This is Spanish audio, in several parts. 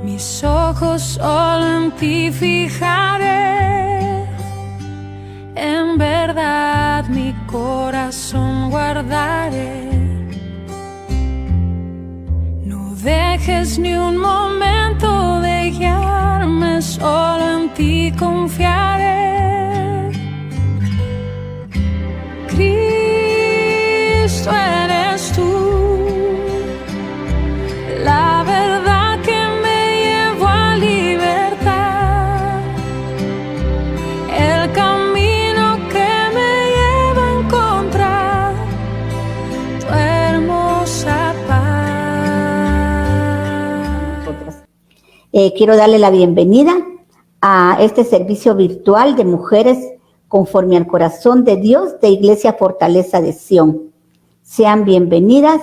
Mis ojos solo en ti fijaré, en verdad mi corazón guardaré. No dejes ni un momento de guiarme, solo en ti confiaré. Cristo eres tú, la verdad que me llevó a libertad, el camino que me lleva a encontrar tu hermosa paz. Quiero darle la bienvenida a este servicio virtual de mujeres conforme al corazón de Dios de Iglesia Fortaleza de Sión. Sean bienvenidas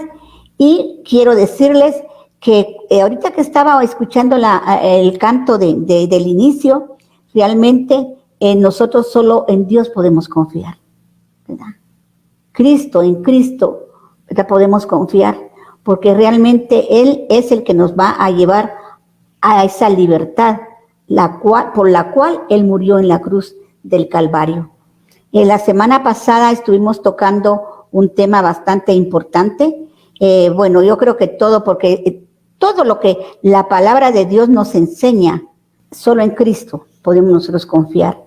y quiero decirles que ahorita que estaba escuchando el canto del inicio, realmente nosotros solo en Dios podemos confiar, ¿verdad? En Cristo, ¿verdad? Podemos confiar, porque realmente Él es el que nos va a llevar a esa libertad, por la cual Él murió en la cruz del Calvario. La semana pasada estuvimos tocando un tema bastante importante. Bueno, yo creo que porque todo lo que la palabra de Dios nos enseña, solo en Cristo podemos nosotros confiar.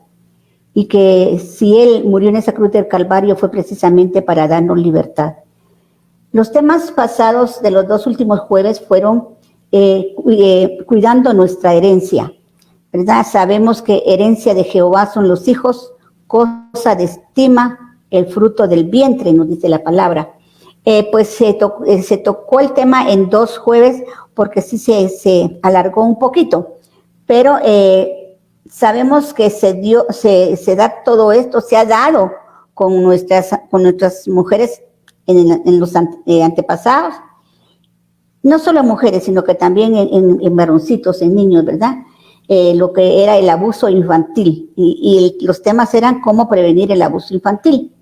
Y que si Él murió en esa cruz del Calvario fue precisamente para darnos libertad. Los temas pasados de los 2 últimos jueves fueron cuidando nuestra herencia, ¿verdad? Sabemos que herencia de Jehová son los hijos, cosa de estima, el fruto del vientre, nos dice la palabra. Pues se tocó el tema en 2 jueves porque sí se alargó un poquito, pero sabemos que se da todo esto, se ha dado con nuestras mujeres en los antepasados, no solo mujeres, sino que también en varoncitos, en niños, ¿verdad? Lo que era el abuso infantil y los temas eran cómo prevenir el abuso infantil.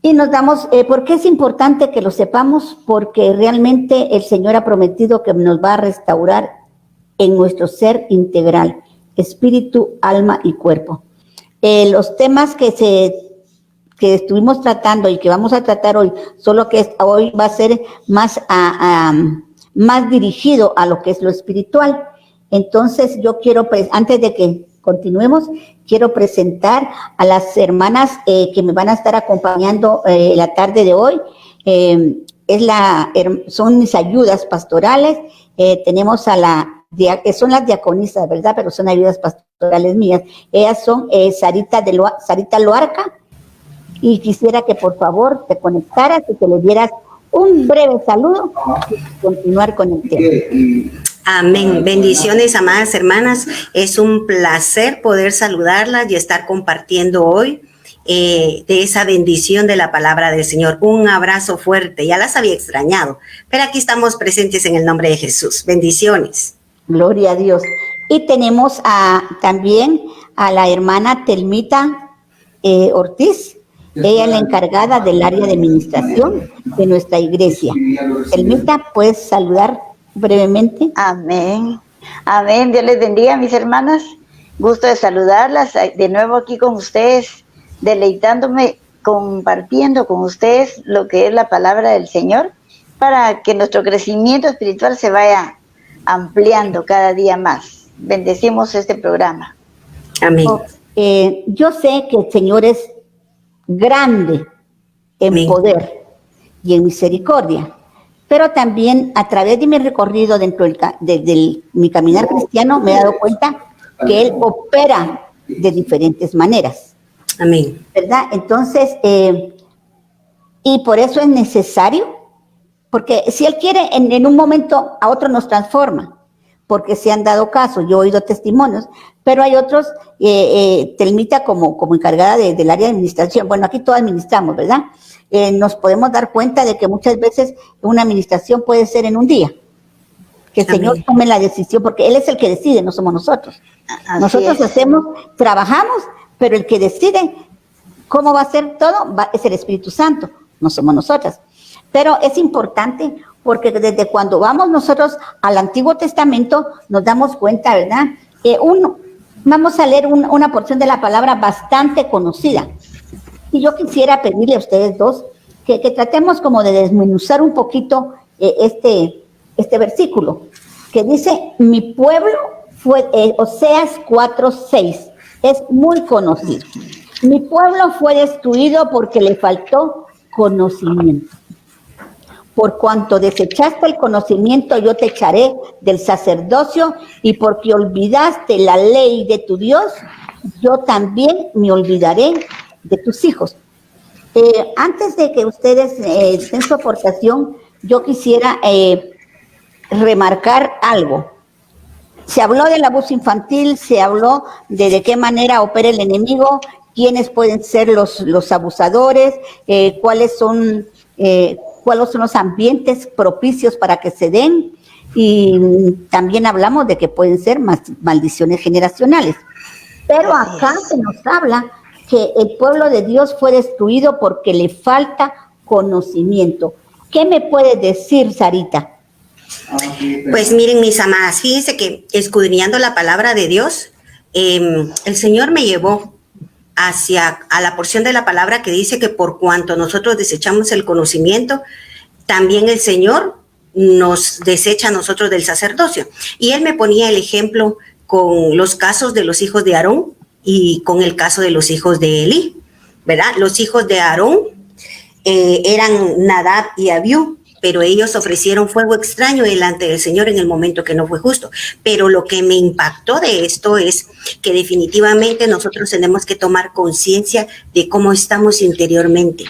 Y nos damos, ¿por qué es importante que lo sepamos? Porque realmente el Señor ha prometido que nos va a restaurar en nuestro ser integral, espíritu, alma y cuerpo. Los temas que estuvimos tratando y que vamos a tratar hoy, solo que hoy va a ser más dirigido a lo que es lo espiritual. Entonces yo quiero, antes de que continuemos, quiero presentar a las hermanas que me van a estar acompañando la tarde de hoy. Son mis ayudas pastorales. Tenemos son las diaconisas, ¿verdad? Pero son ayudas pastorales mías. Ellas son Sarita Loarca. Y quisiera que por favor te conectaras y que le dieras un breve saludo y continuar con el tema. Amén. Bendiciones, amadas hermanas. Es un placer poder saludarlas y estar compartiendo hoy de esa bendición de la palabra del Señor. Un abrazo fuerte. Ya las había extrañado, pero aquí estamos presentes en el nombre de Jesús. Bendiciones. Gloria a Dios. Y tenemos también a la hermana Telmita Ortiz. Ella es la encargada del área de administración de nuestra iglesia. Telmita, ¿puedes saludar brevemente? Amén. Amén. Dios les bendiga, mis hermanas. Gusto de saludarlas de nuevo aquí con ustedes, deleitándome, compartiendo con ustedes lo que es la palabra del Señor, para que nuestro crecimiento espiritual se vaya ampliando cada día más. Bendecimos este programa. Amén. Yo sé que el Señor es grande en Amén. Poder y en misericordia, pero también a través de mi recorrido dentro de mi caminar cristiano me he dado cuenta que Él opera de diferentes maneras. Amén. ¿Verdad? Entonces, y por eso es necesario, porque si Él quiere, en un momento a otro nos transforma, porque se han dado casos, yo he oído testimonios, pero hay otros, Telmita como encargada del área de administración, bueno, aquí todos administramos, ¿verdad? Nos podemos dar cuenta de que muchas veces una administración puede ser en un día, que el Señor tome la decisión, porque Él es el que decide, no somos nosotros. Nosotros trabajamos, pero el que decide cómo va a ser todo es el Espíritu Santo, no somos nosotras. Pero es importante porque desde cuando vamos nosotros al Antiguo Testamento nos damos cuenta, ¿verdad? Vamos a leer una porción de la palabra bastante conocida. Y yo quisiera pedirle a ustedes dos que tratemos como de desmenuzar un poquito este versículo, que dice, mi pueblo fue, Oseas 4:6, es muy conocido. Mi pueblo fue destruido porque le faltó conocimiento. Por cuanto desechaste el conocimiento, yo te echaré del sacerdocio, y porque olvidaste la ley de tu Dios, yo también me olvidaré de tus hijos. Antes de que ustedes den su aportación, yo quisiera remarcar algo. Se habló del abuso infantil, se habló de qué manera opera el enemigo, quiénes pueden ser los abusadores, cuáles son los ambientes propicios para que se den, y también hablamos de que pueden ser maldiciones generacionales. Pero acá se nos habla que el pueblo de Dios fue destruido porque le falta conocimiento. ¿Qué me puede decir, Sarita? Pues miren, mis amadas, fíjense que escudriñando la palabra de Dios, el Señor me llevó a la porción de la palabra que dice que por cuanto nosotros desechamos el conocimiento, también el Señor nos desecha a nosotros del sacerdocio. Y Él me ponía el ejemplo con los casos de los hijos de Aarón y con el caso de los hijos de Elí, ¿verdad? Los hijos de Aarón eran Nadab y Abiú, pero ellos ofrecieron fuego extraño delante del Señor en el momento que no fue justo. Pero lo que me impactó de esto es que definitivamente nosotros tenemos que tomar conciencia de cómo estamos interiormente,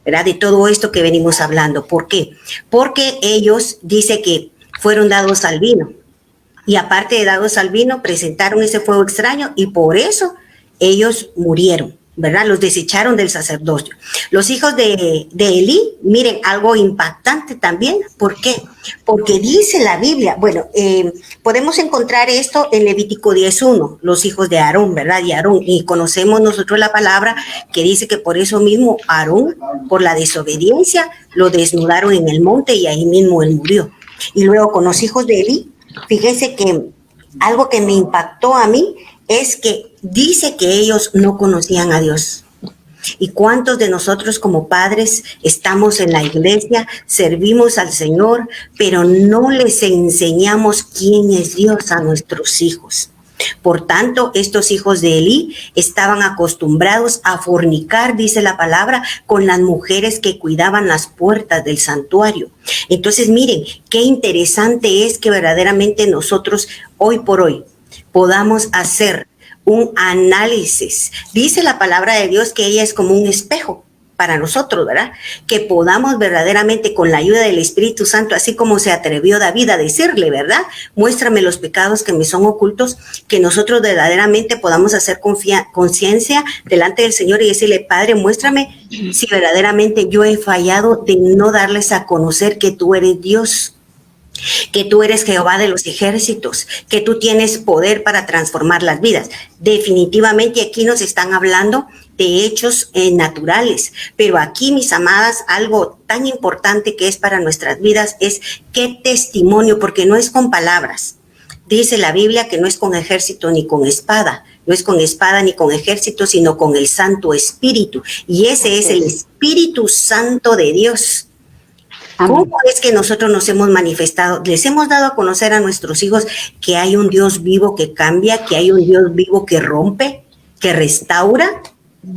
¿verdad? De todo esto que venimos hablando. ¿Por qué? Porque ellos dice que fueron dados al vino. Y aparte de dados al vino, presentaron ese fuego extraño y por eso ellos murieron, ¿verdad? Los desecharon del sacerdocio. Los hijos de Elí, miren, algo impactante también. ¿Por qué? Porque dice la Biblia, bueno, podemos encontrar esto en Levítico 10:1, los hijos de Aarón, ¿verdad? Y Aarón, y conocemos nosotros la palabra que dice que por eso mismo Aarón, por la desobediencia, lo desnudaron en el monte y ahí mismo él murió. Y luego con los hijos de Elí, fíjense que algo que me impactó a mí es que dice que ellos no conocían a Dios. ¿Y cuántos de nosotros como padres estamos en la iglesia, servimos al Señor, pero no les enseñamos quién es Dios a nuestros hijos? Por tanto, estos hijos de Elí estaban acostumbrados a fornicar, dice la palabra, con las mujeres que cuidaban las puertas del santuario. Entonces, miren, qué interesante es que verdaderamente nosotros, hoy por hoy, podamos hacer un análisis. Dice la palabra de Dios que ella es como un espejo para nosotros, ¿verdad? Que podamos verdaderamente con la ayuda del Espíritu Santo, así como se atrevió David a decirle, ¿verdad? Muéstrame los pecados que me son ocultos, que nosotros verdaderamente podamos hacer conciencia delante del Señor y decirle, Padre, muéstrame si verdaderamente yo he fallado de no darles a conocer que tú eres Dios, que tú eres Jehová de los ejércitos, que tú tienes poder para transformar las vidas. Definitivamente aquí nos están hablando de hechos naturales, pero aquí, mis amadas, algo tan importante que es para nuestras vidas es qué testimonio, porque no es con palabras. Dice la Biblia que no es con ejército ni con espada, no es con espada ni con ejército, sino con el Santo Espíritu, y ese es el Espíritu Santo de Dios. ¿Cómo es que nosotros nos hemos manifestado? Les hemos dado a conocer a nuestros hijos que hay un Dios vivo que cambia, que hay un Dios vivo que rompe, que restaura.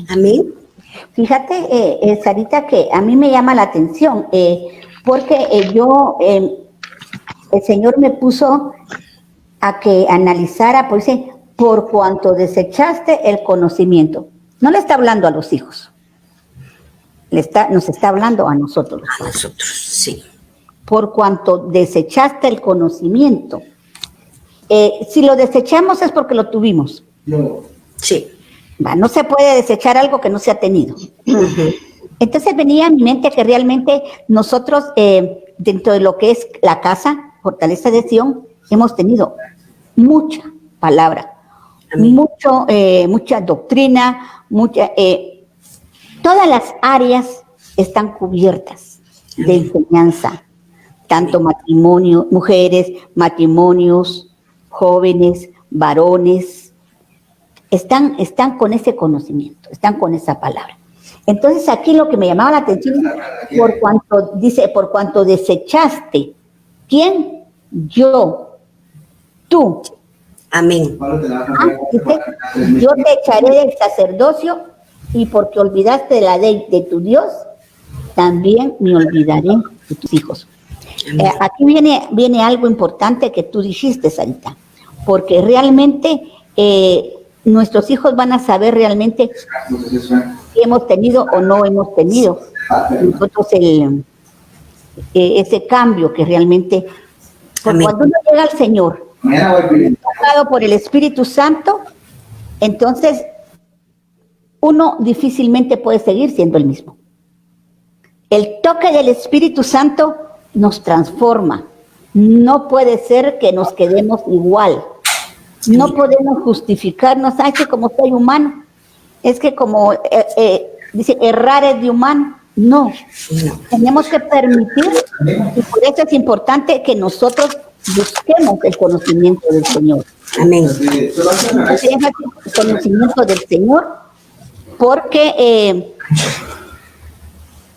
Amén. Fíjate, Sarita, que a mí me llama la atención, porque el Señor me puso a que analizara, pues dice, por cuanto desechaste el conocimiento. No le está hablando a los hijos. Nos está hablando a nosotros. A nosotros, sí. Por cuanto desechaste el conocimiento. Si lo desechamos es porque lo tuvimos. Sí. No se puede desechar algo que no se ha tenido. Uh-huh. Entonces venía a mi mente que realmente nosotros, dentro de lo que es la casa, Fortaleza de Sion, hemos tenido mucha palabra, mucha doctrina, todas las áreas están cubiertas de enseñanza. tanto matrimonio, mujeres, matrimonios, jóvenes, varones, están con ese conocimiento, están con esa palabra. Entonces aquí lo que me llamaba la atención, por cuanto desechaste, ¿quién? Yo, tú. Amén. Dice, yo te echaré del sacerdocio y porque olvidaste de la ley de tu Dios, también me olvidaré de tus hijos. Aquí viene algo importante que tú dijiste, Sarita, porque realmente nuestros hijos van a saber realmente si hemos tenido o no hemos tenido nosotros ese cambio que realmente, cuando uno llega al Señor, tocado por el Espíritu Santo, entonces uno difícilmente puede seguir siendo el mismo. El toque del Espíritu Santo nos transforma. No puede ser que nos quedemos igual. No podemos justificarnos, ay, que como soy humano, es que como dice, errar es de humano. No, tenemos que permitir, y por eso es importante que nosotros busquemos el conocimiento del Señor. Amén. El conocimiento del Señor, porque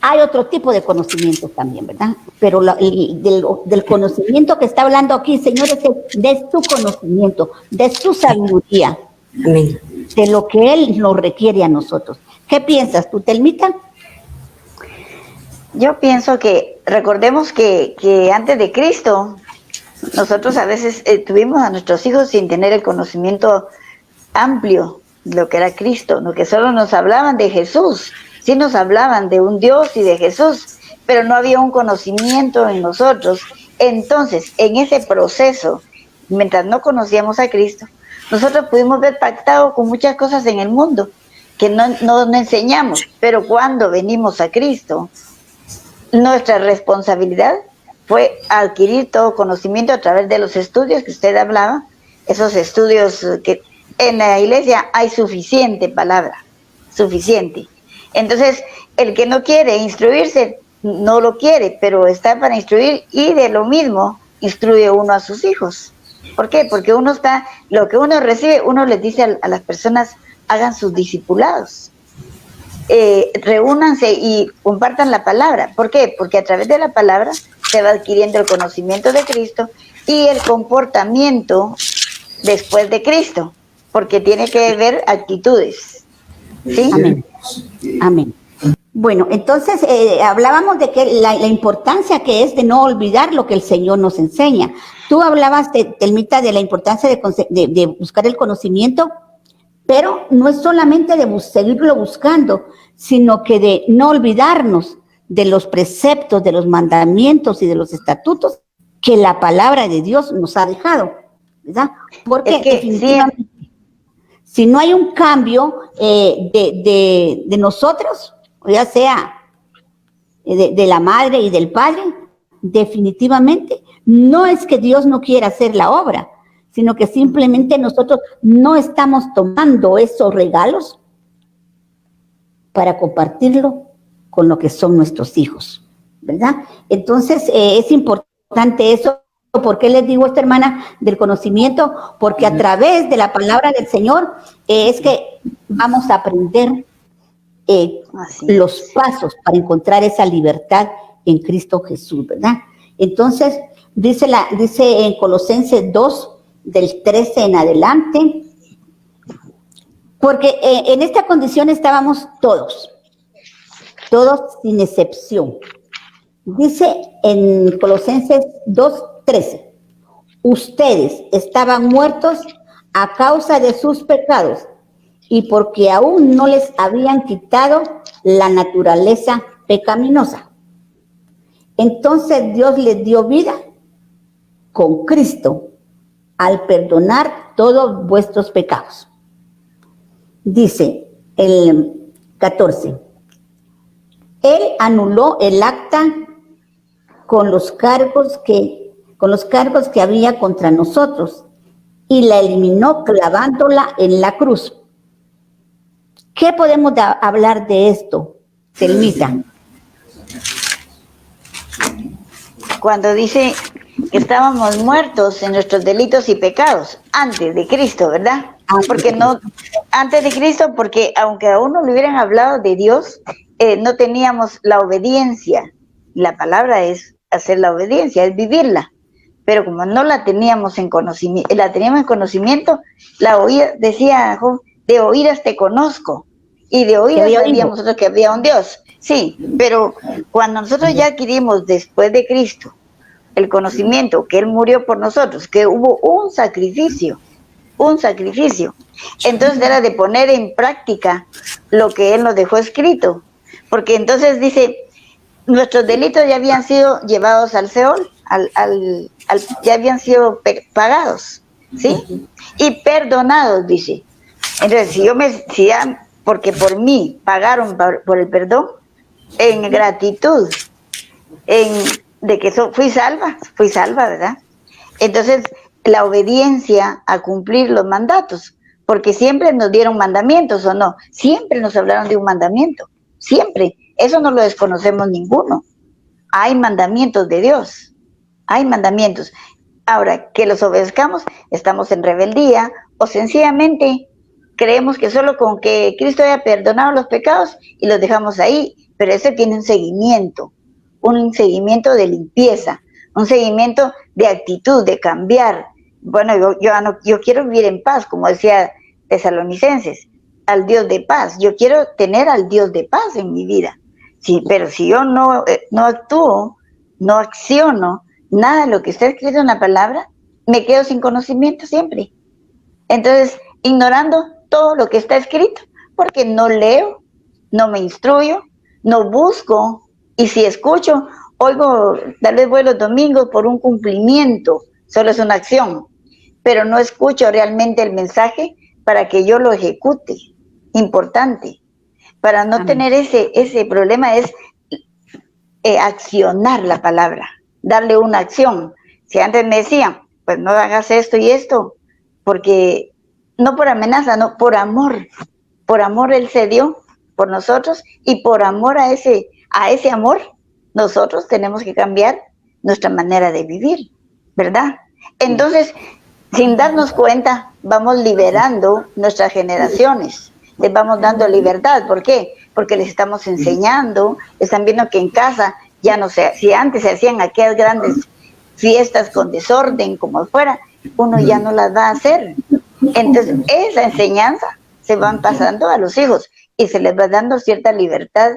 hay otro tipo de conocimiento también, ¿verdad? Pero del conocimiento que está hablando aquí, Señor, es de su conocimiento, de su sabiduría, Amén. de lo que Él nos requiere a nosotros. ¿Qué piensas tú, Telmita? Yo pienso que recordemos que antes de Cristo, nosotros a veces tuvimos a nuestros hijos sin tener el conocimiento amplio de lo que era Cristo, lo que solo nos hablaban de Jesús. Sí nos hablaban de un Dios y de Jesús, pero no había un conocimiento en nosotros. Entonces, en ese proceso, mientras no conocíamos a Cristo, nosotros pudimos ver pactado con muchas cosas en el mundo que no enseñamos, pero cuando venimos a Cristo, nuestra responsabilidad fue adquirir todo conocimiento a través de los estudios que usted hablaba, esos estudios que en la iglesia hay suficiente palabra, suficiente. Entonces, el que no quiere instruirse, no lo quiere, pero está para instruir y de lo mismo instruye uno a sus hijos. ¿Por qué? Porque uno está, lo que uno recibe, uno les dice a las personas, hagan sus discipulados. Reúnanse y compartan la palabra. ¿Por qué? Porque a través de la palabra se va adquiriendo el conocimiento de Cristo y el comportamiento después de Cristo, porque tiene que ver actitudes. ¿Sí? Amén. Amén. Bueno, entonces hablábamos de que la importancia que es de no olvidar lo que el Señor nos enseña. Tú hablabas, Telmita, de la importancia de buscar el conocimiento, pero no es solamente de seguirlo buscando, sino que de no olvidarnos de los preceptos, de los mandamientos y de los estatutos que la palabra de Dios nos ha dejado, ¿verdad? Porque es que definitivamente, si no hay un cambio de nosotros, ya sea de la madre y del padre, definitivamente no es que Dios no quiera hacer la obra, sino que simplemente nosotros no estamos tomando esos regalos para compartirlo con lo que son nuestros hijos, ¿verdad? Entonces es importante eso. ¿Por qué les digo esto, hermana, del conocimiento? Porque a través de la palabra del Señor es que vamos a aprender los pasos para encontrar esa libertad en Cristo Jesús, ¿verdad? Entonces, dice en Colosenses 2, del 13 en adelante, porque en esta condición estábamos todos sin excepción. Dice en Colosenses 2:13, ustedes estaban muertos a causa de sus pecados y porque aún no les habían quitado la naturaleza pecaminosa. Entonces Dios les dio vida con Cristo al perdonar todos vuestros pecados. Dice el 14, Él anuló el acta con los cargos que había contra nosotros y la eliminó clavándola en la cruz. ¿Qué podemos hablar de esto, Telmita? cuando dice que estábamos muertos en nuestros delitos y pecados antes de Cristo, ¿verdad? Porque no, antes de Cristo, porque aunque a uno le hubieran hablado de Dios, no teníamos la obediencia. La palabra es hacer la obediencia, es vivirla. Pero como no la teníamos en conocimiento, la oía, decía Job, de oídas te conozco, y de oídas sabíamos nosotros que había un Dios. Sí, pero cuando nosotros ya adquirimos después de Cristo el conocimiento que Él murió por nosotros, que hubo un sacrificio, entonces era de poner en práctica lo que Él nos dejó escrito, porque entonces dice, nuestros delitos ya habían sido llevados al Seol, ya habían sido pagados, ¿sí? Y perdonados, dice. Entonces, porque por mí pagaron por el perdón, en gratitud, de que fui salva, ¿verdad? Entonces, la obediencia a cumplir los mandatos, porque siempre nos dieron mandamientos, ¿o no? Siempre nos hablaron de un mandamiento, siempre. Eso no lo desconocemos ninguno. Hay mandamientos de Dios, hay mandamientos. Ahora, que los obedezcamos, estamos en rebeldía, o sencillamente creemos que solo con que Cristo haya perdonado los pecados y los dejamos ahí, pero eso tiene un seguimiento de limpieza, un seguimiento de actitud, de cambiar. Bueno, yo quiero vivir en paz, como decía Tesalonicenses, al Dios de paz. Yo quiero tener al Dios de paz en mi vida. Sí, pero si yo no actúo, no acciono nada de lo que está escrito en la palabra, me quedo sin conocimiento siempre. Entonces, ignorando todo lo que está escrito, porque no leo, no me instruyo, no busco, y si escucho, oigo, tal vez voy los domingos por un cumplimiento, solo es una acción, pero no escucho realmente el mensaje para que yo lo ejecute. Importante. Para no tener ese problema es accionar la palabra, darle una acción. Si antes me decían, pues no hagas esto y esto, porque no por amenaza, no, por amor. Por amor Él se dio por nosotros, y por amor a ese amor, nosotros tenemos que cambiar nuestra manera de vivir, ¿verdad? Entonces, sin darnos cuenta, vamos liberando nuestras generaciones, les vamos dando libertad. ¿Por qué? Porque les estamos enseñando, están viendo que en casa ya no sé, si antes se hacían aquellas grandes fiestas con desorden, como fuera, uno ya no las va a hacer. Entonces, esa enseñanza se van pasando a los hijos y se les va dando cierta libertad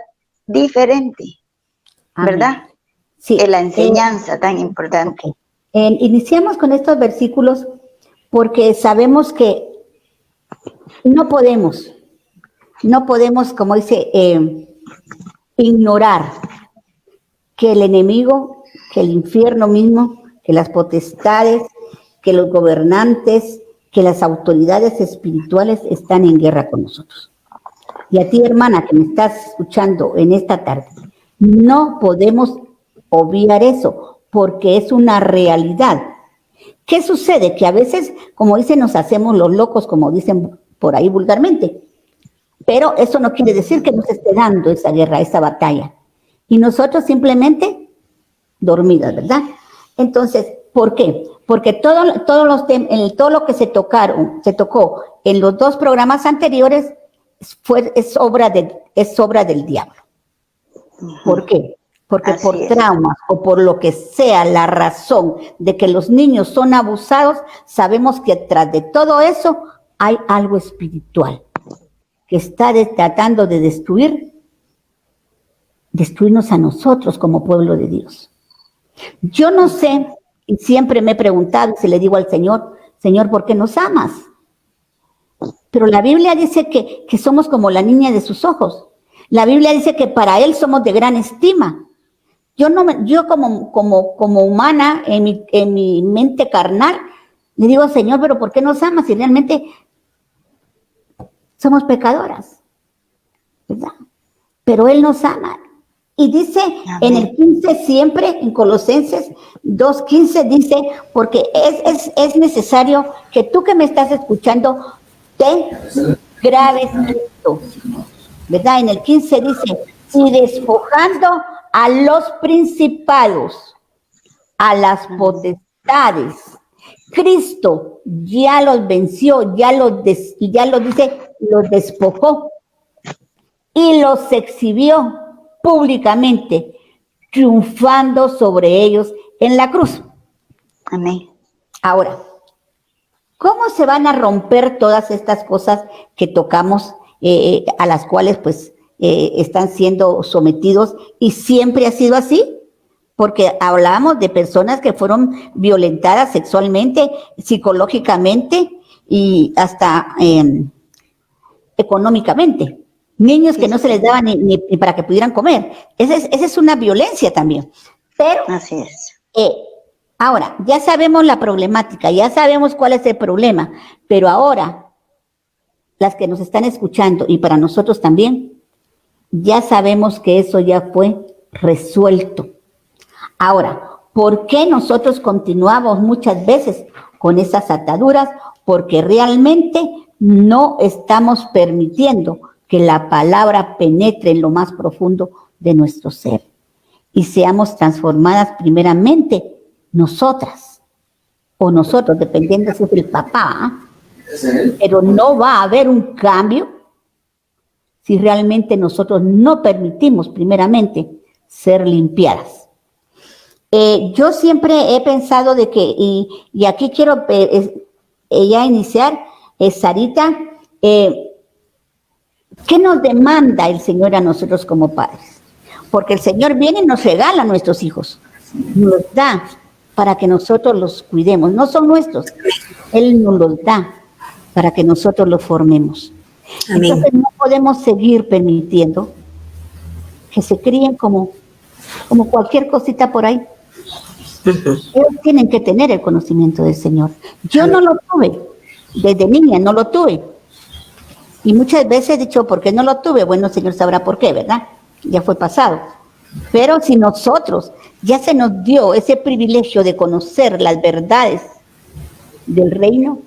diferente, ¿verdad? Sí. Es la enseñanza tan importante. Okay. Iniciamos con estos versículos porque sabemos que no podemos, como dice, ignorar que el enemigo, que el infierno mismo, que las potestades, que los gobernantes, que las autoridades espirituales están en guerra con nosotros. Y a ti, hermana, que me estás escuchando en esta tarde, no podemos obviar eso, porque es una realidad. ¿Qué sucede? Que a veces, como dicen, nos hacemos los locos, como dicen por ahí vulgarmente, pero eso no quiere decir que nos esté dando esa guerra, esa batalla. Y nosotros simplemente dormidas, ¿verdad? Entonces, ¿por qué? Porque todo lo que se tocó en los dos programas anteriores es obra del diablo. ¿Por qué? Porque así por traumas o por lo que sea la razón de que los niños son abusados, sabemos que tras de todo eso hay algo espiritual que está tratando de destruirnos a nosotros como pueblo de Dios. Yo no sé, y siempre me he preguntado, si le digo al Señor, Señor, ¿por qué nos amas? Pero la Biblia dice que somos como la niña de sus ojos. La Biblia dice que para Él somos de gran estima. Yo como humana, en mi mente carnal, le digo, Señor, ¿pero por qué nos amas? Si realmente somos pecadoras, ¿verdad? Pero Él nos ama. Y dice en el 15 siempre, en Colosenses 2:15, dice, porque es necesario que tú que me estás escuchando, te grabes esto, ¿verdad? En el 15 dice, y despojando a los principados a las potestades. Cristo ya los venció, ya los despojó y los exhibió públicamente, triunfando sobre ellos en la cruz. Amén. Ahora, ¿cómo se van a romper todas estas cosas que tocamos, a las cuales pues están siendo sometidos, y siempre ha sido así? Porque hablamos de personas que fueron violentadas sexualmente, psicológicamente y hasta económicamente. Niños que no se les daba ni para que pudieran comer. Esa es una violencia también. Pero Así es. ahora, ya sabemos la problemática, ya sabemos cuál es el problema, pero ahora, las que nos están escuchando y para nosotros también, ya sabemos que eso ya fue resuelto. Ahora, ¿por qué nosotros continuamos muchas veces con esas ataduras? Porque realmente no estamos permitiendo que la palabra penetre en lo más profundo de nuestro ser y seamos transformadas primeramente nosotras o nosotros, dependiendo si es el papá, pero no va a haber un cambio si realmente nosotros no permitimos primeramente ser limpiadas. Yo siempre he pensado de que, y aquí quiero ya iniciar, Sarita, ¿qué nos demanda el Señor a nosotros como padres? Porque el Señor viene y nos regala a nuestros hijos, nos da para que nosotros los cuidemos, no son nuestros, Él nos los da para que nosotros los formemos. Amén. Entonces no podemos seguir permitiendo que se críen como cualquier cosita por ahí. Ellos tienen que tener el conocimiento del Señor. Yo no lo tuve, desde niña no lo tuve. Y muchas veces he dicho, ¿por qué no lo tuve? Bueno, el Señor sabrá por qué, ¿verdad? Ya fue pasado. Pero si nosotros ya se nos dio ese privilegio de conocer las verdades del reino,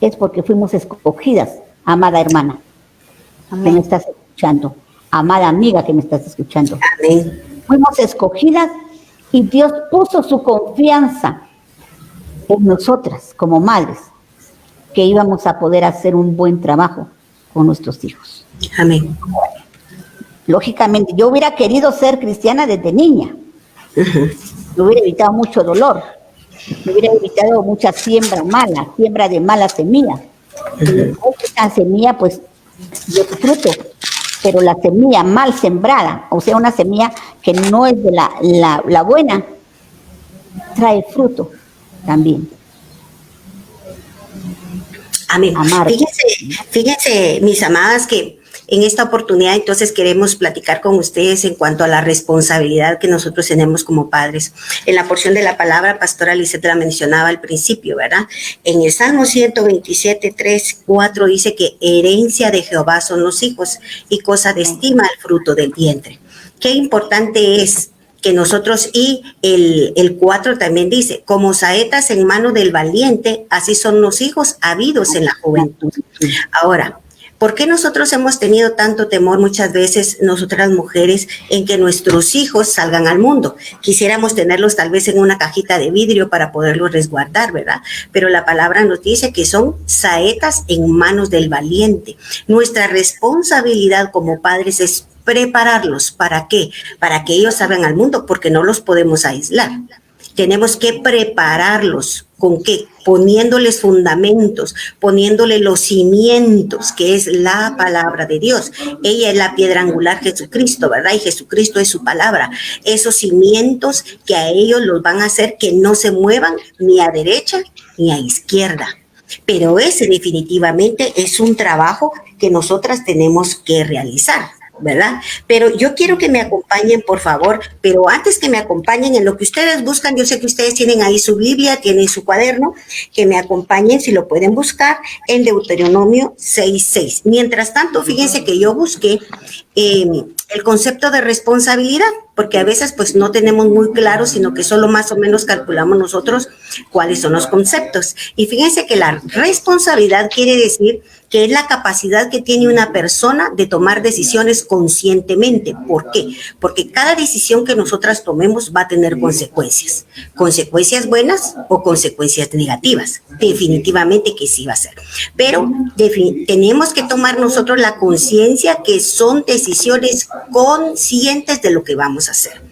es porque fuimos escogidas, amada hermana. Amén. Que me estás escuchando, amada amiga que me estás escuchando. Amén. Fuimos escogidas y Dios puso su confianza en nosotras como madres, que íbamos a poder hacer un buen trabajo con nuestros hijos. Amén. Lógicamente, yo hubiera querido ser cristiana desde niña. Me hubiera evitado mucho dolor. Me hubiera evitado mucha siembra mala, siembra de mala semilla. Esta semilla, pues, dio su fruto. Pero la semilla mal sembrada, o sea, una semilla que no es de la buena, trae fruto también. Amén. Fíjense, mis amadas, que en esta oportunidad entonces queremos platicar con ustedes en cuanto a la responsabilidad que nosotros tenemos como padres. En la porción de la palabra, Pastora Lisette la mencionaba al principio, ¿verdad? En el Salmo 127, 3, 4 dice que herencia de Jehová son los hijos y cosa de estima el fruto del vientre. Qué importante es que nosotros, y el 4 también dice, como saetas en mano del valiente, así son los hijos habidos en la juventud. Ahora, ¿por qué nosotros hemos tenido tanto temor muchas veces, nosotras mujeres, en que nuestros hijos salgan al mundo? Quisiéramos tenerlos tal vez en una cajita de vidrio para poderlos resguardar, ¿verdad? Pero la palabra nos dice que son saetas en manos del valiente. Nuestra responsabilidad como padres es prepararlos. ¿Para qué? Para que ellos salgan al mundo, porque no los podemos aislar. Tenemos que prepararlos. ¿Con qué? Poniéndoles fundamentos, poniéndole los cimientos, que es la palabra de Dios. Ella es la piedra angular, Jesucristo, ¿verdad? Y Jesucristo es su palabra. Esos cimientos que a ellos los van a hacer que no se muevan ni a derecha ni a izquierda. Pero ese definitivamente es un trabajo que nosotras tenemos que realizar, ¿verdad? Pero yo quiero que me acompañen, por favor, pero antes que me acompañen en lo que ustedes buscan, yo sé que ustedes tienen ahí su Biblia, tienen su cuaderno, que me acompañen, si lo pueden buscar, en Deuteronomio 6:6. Mientras tanto, fíjense que yo busqué el concepto de responsabilidad, porque a veces pues no tenemos muy claro, sino que solo más o menos calculamos nosotros cuáles son los conceptos. Y fíjense que la responsabilidad quiere decir que es la capacidad que tiene una persona de tomar decisiones conscientemente. ¿Por qué? Porque cada decisión que nosotras tomemos va a tener consecuencias. Consecuencias buenas o consecuencias negativas. Definitivamente que sí va a ser. Pero tenemos que tomar nosotros la conciencia que son decisiones conscientes de lo que vamos a hacer.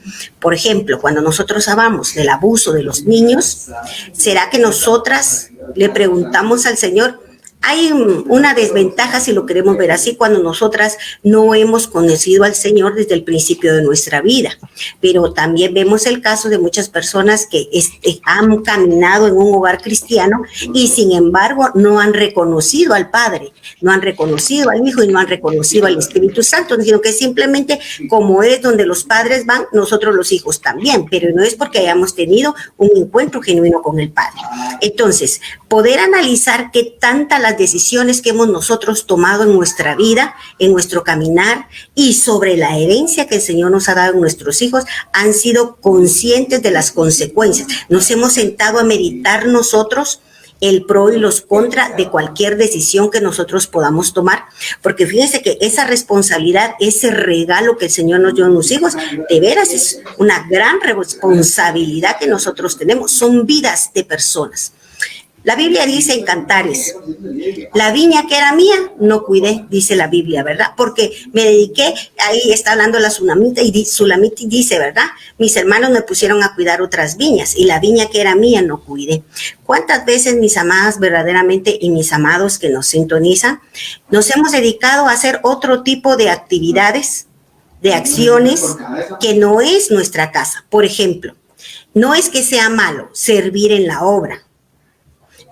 Por ejemplo, cuando nosotros hablamos del abuso de los niños, ¿será que nosotras le preguntamos al Señor? Hay una desventaja, si lo queremos ver así, cuando nosotras no hemos conocido al Señor desde el principio de nuestra vida. Pero también vemos el caso de muchas personas que han caminado en un hogar cristiano y sin embargo no han reconocido al Padre, no han reconocido al Hijo y no han reconocido al Espíritu Santo, sino que simplemente como es donde los padres van, nosotros los hijos también, pero no es porque hayamos tenido un encuentro genuino con el Padre. Entonces, poder analizar qué tanta las decisiones que hemos nosotros tomado en nuestra vida, en nuestro caminar y sobre la herencia que el Señor nos ha dado a nuestros hijos, han sido conscientes de las consecuencias. Nos hemos sentado a meditar nosotros el pro y los contra de cualquier decisión que nosotros podamos tomar, porque fíjense que esa responsabilidad, ese regalo que el Señor nos dio a los hijos, de veras es una gran responsabilidad que nosotros tenemos, son vidas de personas. La Biblia dice en Cantares, la viña que era mía no cuidé, dice la Biblia, ¿verdad? Porque me dediqué, ahí está hablando la Sulamita y dice, ¿verdad? Mis hermanos me pusieron a cuidar otras viñas y la viña que era mía no cuidé. ¿Cuántas veces, mis amadas, verdaderamente, y mis amados que nos sintonizan, nos hemos dedicado a hacer otro tipo de actividades, de acciones que no es nuestra casa? Por ejemplo, no es que sea malo servir en la obra,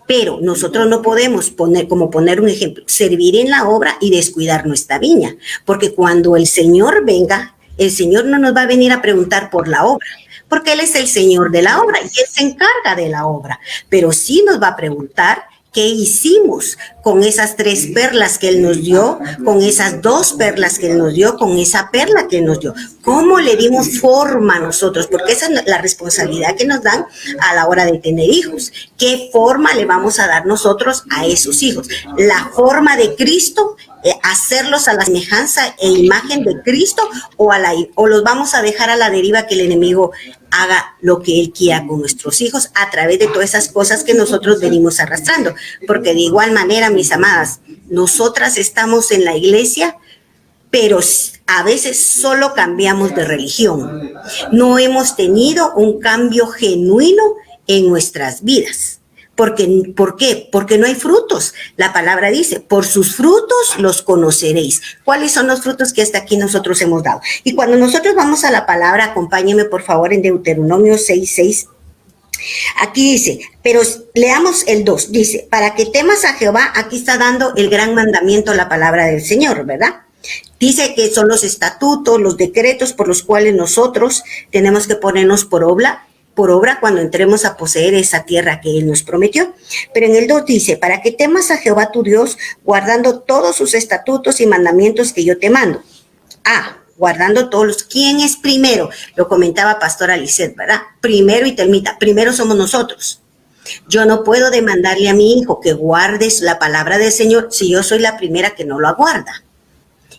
pero nosotros no podemos poner un ejemplo, servir en la obra y descuidar nuestra viña, porque cuando el Señor venga, el Señor no nos va a venir a preguntar por la obra, porque Él es el Señor de la obra y Él se encarga de la obra, pero sí nos va a preguntar qué hicimos con esas 3 perlas que Él nos dio, con esas 2 perlas que Él nos dio, con esa perla que Él nos dio. ¿Cómo le dimos forma a nosotros? Porque esa es la responsabilidad que nos dan a la hora de tener hijos. ¿Qué forma le vamos a dar nosotros a esos hijos? La forma de Cristo, hacerlos a la semejanza e imagen de Cristo, o los vamos a dejar a la deriva que el enemigo haga lo que Él quiera con nuestros hijos a través de todas esas cosas que nosotros venimos arrastrando. Porque de igual manera, mis amadas, nosotras estamos en la iglesia, pero a veces solo cambiamos de religión. No hemos tenido un cambio genuino en nuestras vidas. ¿Por qué? Porque no hay frutos. La palabra dice, por sus frutos los conoceréis. ¿Cuáles son los frutos que hasta aquí nosotros hemos dado? Y cuando nosotros vamos a la palabra, acompáñenme por favor en Deuteronomio 6:6. Aquí dice, pero leamos el 2, dice, para que temas a Jehová, aquí está dando el gran mandamiento, la palabra del Señor, ¿verdad? Dice que son los estatutos, los decretos por los cuales nosotros tenemos que ponernos por obra cuando entremos a poseer esa tierra que Él nos prometió. Pero en el 2 dice, para que temas a Jehová tu Dios, guardando todos sus estatutos y mandamientos que yo te mando. Guardando todos los. ¿Quién es primero? Lo comentaba Pastora Lisette, ¿verdad? Primero y Telmita, primero somos nosotros. Yo no puedo demandarle a mi hijo que guardes la palabra del Señor si yo soy la primera que no lo aguarda.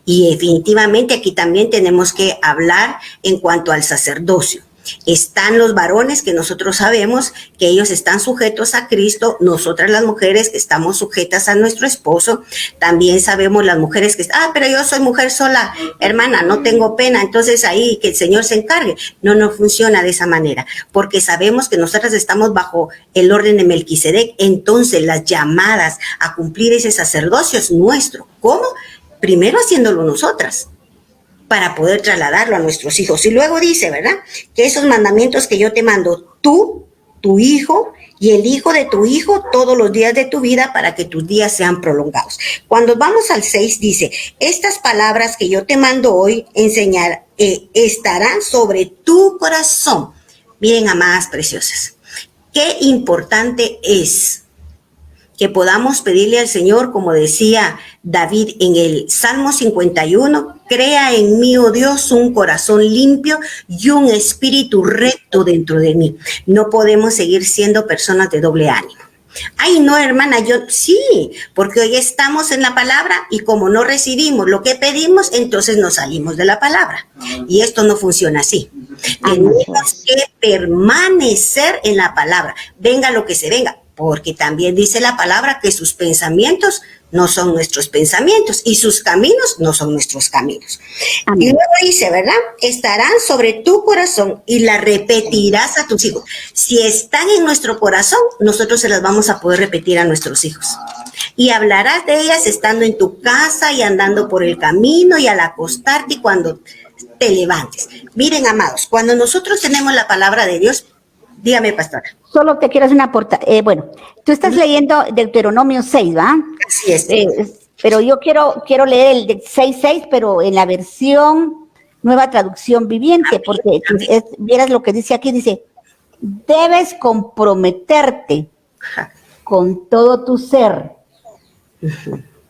Y definitivamente aquí también tenemos que hablar en cuanto al sacerdocio. Están los varones que nosotros sabemos que ellos están sujetos a Cristo, nosotras las mujeres que estamos sujetas a nuestro esposo, también sabemos las mujeres que, pero yo soy mujer sola, hermana, no tengo pena, entonces ahí que el Señor se encargue. No funciona de esa manera, porque sabemos que nosotras estamos bajo el orden de Melquisedec, entonces las llamadas a cumplir ese sacerdocio es nuestro. ¿Cómo? Primero haciéndolo nosotras, para poder trasladarlo a nuestros hijos. Y luego dice, ¿verdad? Que esos mandamientos que yo te mando, tú, tu hijo y el hijo de tu hijo todos los días de tu vida para que tus días sean prolongados. Cuando vamos al 6 dice, estas palabras que yo te mando hoy enseñar estarán sobre tu corazón. Miren, amadas preciosas, qué importante es que podamos pedirle al Señor, como decía David en el Salmo 51, crea en mí, oh Dios, un corazón limpio y un espíritu recto dentro de mí. No podemos seguir siendo personas de doble ánimo. Ay, no, hermana, yo sí, porque hoy estamos en la palabra y como no recibimos lo que pedimos, entonces nos salimos de la palabra. Y esto no funciona así. Tenemos que permanecer en la palabra, venga lo que se venga, porque también dice la palabra que sus pensamientos no son nuestros pensamientos y sus caminos no son nuestros caminos. Amén. Y luego dice, ¿verdad? Estarán sobre tu corazón y la repetirás a tus hijos. Si están en nuestro corazón, nosotros se las vamos a poder repetir a nuestros hijos. Y hablarás de ellas estando en tu casa y andando por el camino y al acostarte y cuando te levantes. Miren, amados, cuando nosotros tenemos la palabra de Dios, dígame, pastora. Solo te quiero hacer una aportación. Bueno, tú estás leyendo Deuteronomio 6, ¿va? Así es. Pero yo quiero leer el de 6:6, pero en la versión Nueva Traducción Viviente, porque vieras lo que dice aquí, dice, debes comprometerte con todo tu ser.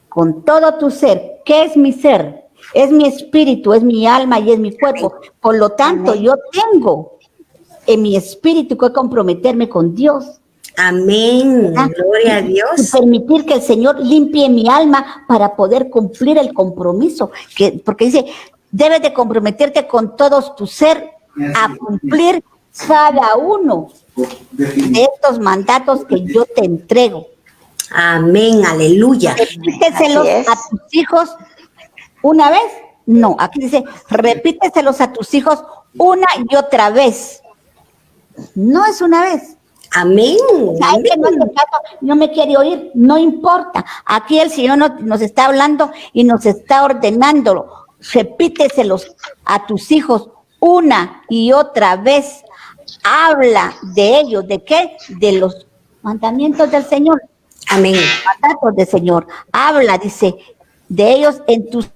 Con todo tu ser. ¿Qué es mi ser? Es mi espíritu, es mi alma y es mi cuerpo. Por lo tanto, yo tengo en mi espíritu que comprometerme con Dios. Amén. ¿Verdad? Gloria a Dios. Y permitir que el Señor limpie mi alma para poder cumplir el compromiso. Porque dice, debes de comprometerte con todo tu ser a cumplir cada uno de estos mandatos que yo te entrego. Amén, aleluya. Repíteselos a tus hijos una vez. No, aquí dice, repíteselos a tus hijos una y otra vez. No es una vez. Amén. Ay, que no hace caso, no me quiere oír, no importa. Aquí el Señor nos está hablando y nos está ordenando. Repíteselos a tus hijos una y otra vez. Habla de ellos, ¿de qué? De los mandamientos del Señor. Amén. Mandatos del Señor. Habla, dice, de ellos en tus...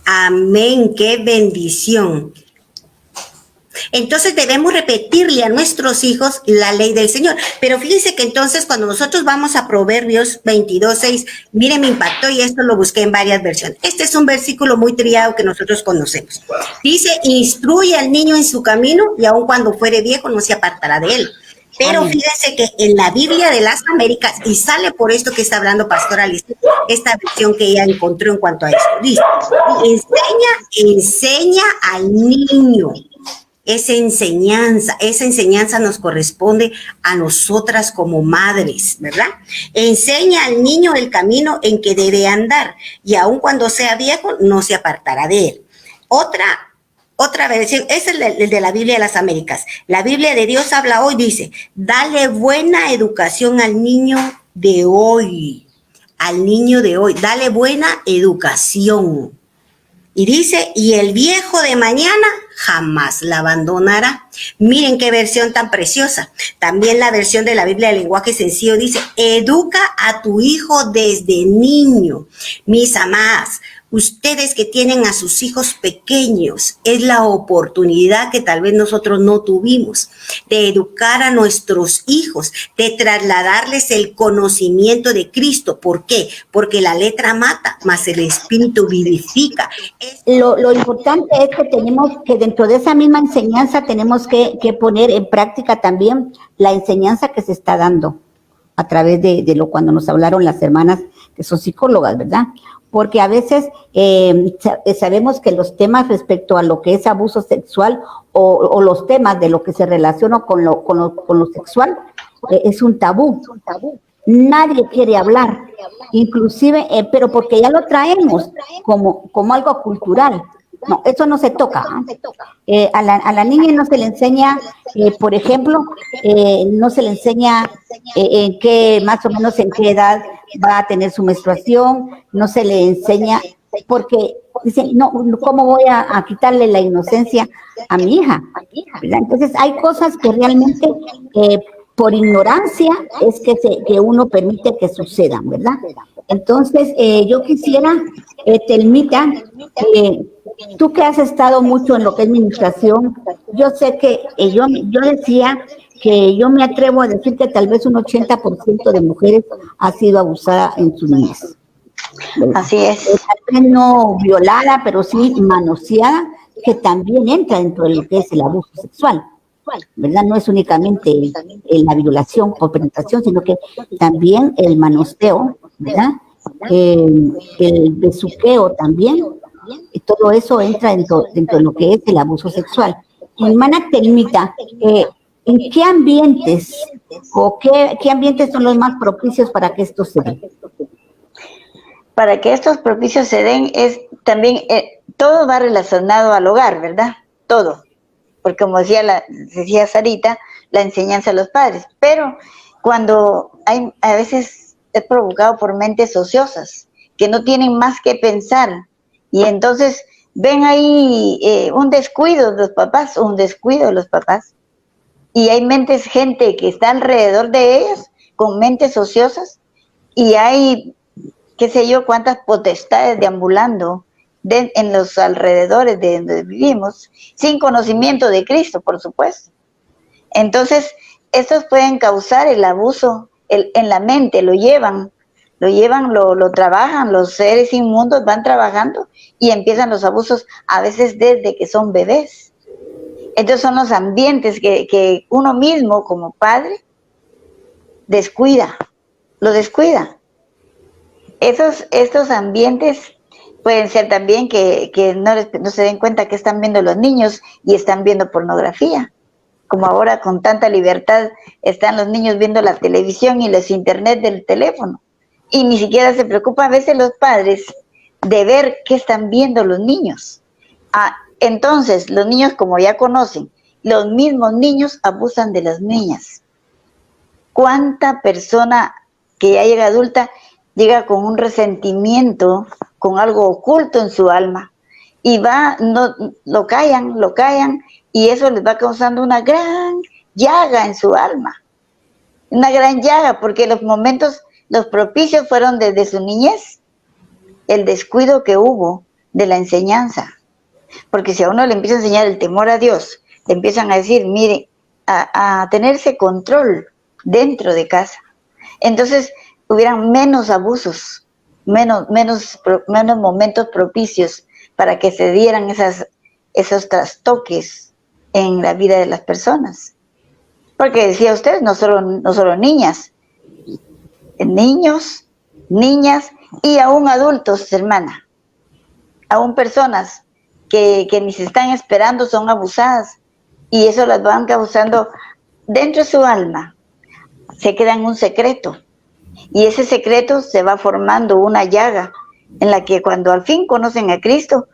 Amén, qué bendición. Entonces debemos repetirle a nuestros hijos la ley del Señor. Pero fíjense que entonces cuando nosotros vamos a Proverbios 22:6, miren, me impactó y esto lo busqué en varias versiones. Este es un versículo muy trillado que nosotros conocemos. Dice, instruye al niño en su camino y aun cuando fuere viejo no se apartará de él. Pero fíjense que en la Biblia de las Américas, y sale por esto que está hablando Pastora Alice, esta versión que ella encontró en cuanto a esto, dice, enseña al niño. Esa enseñanza nos corresponde a nosotras como madres, ¿verdad? Enseña al niño el camino en que debe andar y aun cuando sea viejo no se apartará de él. Otra versión, es el de la Biblia de las Américas. La Biblia de Dios habla hoy, dice, dale buena educación al niño de hoy. Al niño de hoy, dale buena educación. Y dice, y el viejo de mañana jamás la abandonará. Miren qué versión tan preciosa. También la versión de la Biblia del lenguaje sencillo dice, educa a tu hijo desde niño. Mis amadas, ustedes que tienen a sus hijos pequeños, es la oportunidad que tal vez nosotros no tuvimos de educar a nuestros hijos, de trasladarles el conocimiento de Cristo. ¿Por qué? Porque la letra mata, mas el espíritu vivifica. Lo importante es que tenemos que dentro de esa misma enseñanza tenemos que poner en práctica también la enseñanza que se está dando a través de cuando nos hablaron las hermanas que son psicólogas, ¿verdad? Porque a veces sabemos que los temas respecto a lo que es abuso sexual o los temas de lo que se relaciona con lo sexual es un tabú. Nadie quiere hablar, inclusive, pero porque ya lo traemos como algo cultural. No, eso no se toca. A la niña no se le enseña, por ejemplo, no se le enseña en qué, más o menos en qué edad va a tener su menstruación, no se le enseña, porque dicen, no, ¿cómo voy a quitarle la inocencia a mi hija? ¿Verdad? Entonces hay cosas que realmente por ignorancia es que uno permite que sucedan, ¿verdad? Entonces yo quisiera, Telmita, tú que has estado mucho en lo que es administración, yo sé que yo decía que yo me atrevo a decir que tal vez un 80% de mujeres ha sido abusada en su niñez. Así es. Tal vez no violada, pero sí manoseada, que también entra dentro de lo que es el abuso sexual. ¿verdad? No es únicamente la violación o penetración, sino que también el manoseo, ¿verdad? El besuqueo también, y todo eso entra dentro de lo que es el abuso sexual. Hermana Telmita, ¿en qué ambientes o qué ambientes son los más propicios para que esto se dé? Para que estos propicios se den, es también, todo va relacionado al hogar, ¿verdad? Todo. Porque como decía Sarita, la enseñanza a los padres. Pero cuando a veces es provocado por mentes ociosas, que no tienen más que pensar, y entonces ven ahí un descuido de los papás, y hay gente que está alrededor de ellos, con mentes ociosas, y hay, qué sé yo, cuántas potestades deambulando en los alrededores de donde vivimos, sin conocimiento de Cristo, por supuesto. Entonces, estos pueden causar el abuso en la mente, lo trabajan, los seres inmundos van trabajando y empiezan los abusos a veces desde que son bebés. Entonces son los ambientes que uno mismo como padre lo descuida. Estos ambientes pueden ser también que no se den cuenta que están viendo los niños y están viendo pornografía. Como ahora con tanta libertad están los niños viendo la televisión y los internet del teléfono. Y ni siquiera se preocupan a veces los padres de ver qué están viendo los niños. Entonces, los niños, como ya conocen, los mismos niños abusan de las niñas. ¿Cuánta persona que ya llega adulta llega con un resentimiento, con algo oculto en su alma, y lo callan, y eso les va causando una gran llaga en su alma, una gran llaga, porque los propicios fueron desde su niñez, el descuido que hubo de la enseñanza, porque si a uno le empieza a enseñar el temor a Dios, le empiezan a decir, mire, a tenerse control dentro de casa, entonces hubieran menos abusos, menos momentos propicios para que se dieran esos trastoques en la vida de las personas. Porque decía usted, no solo niñas, niños, niñas y aún adultos, hermana. Aún personas que ni se están esperando son abusadas y eso las van causando dentro de su alma. Se queda en un secreto. Y ese secreto se va formando una llaga en la que cuando al fin conocen a Cristo,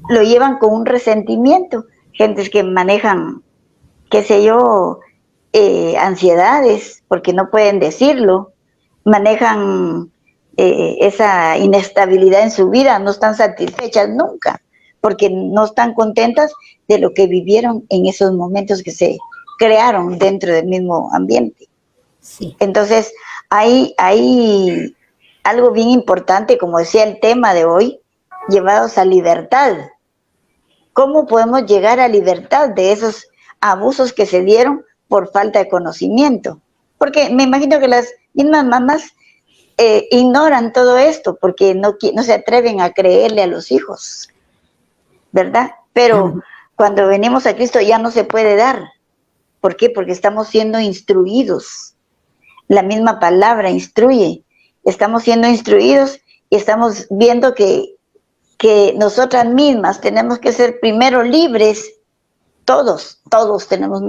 lo llevan con un resentimiento. Gentes que manejan, qué sé yo, ansiedades, porque no pueden decirlo, manejan esa inestabilidad en su vida, no están satisfechas nunca, porque no están contentas de lo que vivieron en esos momentos que se crearon dentro del mismo ambiente. Sí. Entonces, hay algo bien importante, como decía el tema de hoy, llevados a libertad. ¿Cómo podemos llegar a libertad de esos abusos que se dieron por falta de conocimiento? Porque me imagino que las mismas mamás ignoran todo esto porque no se atreven a creerle a los hijos, ¿verdad? Pero cuando venimos a Cristo ya no se puede dar. ¿Por qué? Porque estamos siendo instruidos. La misma palabra instruye. Estamos siendo instruidos y estamos viendo que nosotras mismas tenemos que ser primero libres. Todos tenemos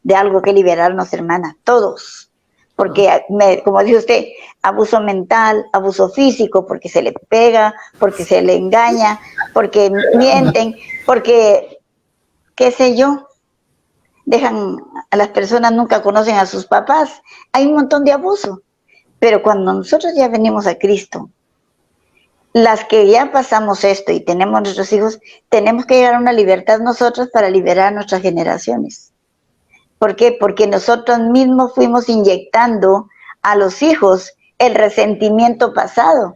de algo que liberarnos, hermana, todos. Porque, como dice usted, abuso mental, abuso físico, porque se le pega, porque se le engaña, porque mienten, porque, qué sé yo, dejan a las personas, nunca conocen a sus papás. Hay un montón de abuso. Pero cuando nosotros ya venimos a Cristo, las que ya pasamos esto y tenemos nuestros hijos, tenemos que llegar a una libertad nosotros para liberar a nuestras generaciones. ¿Por qué? Porque nosotros mismos fuimos inyectando a los hijos el resentimiento pasado.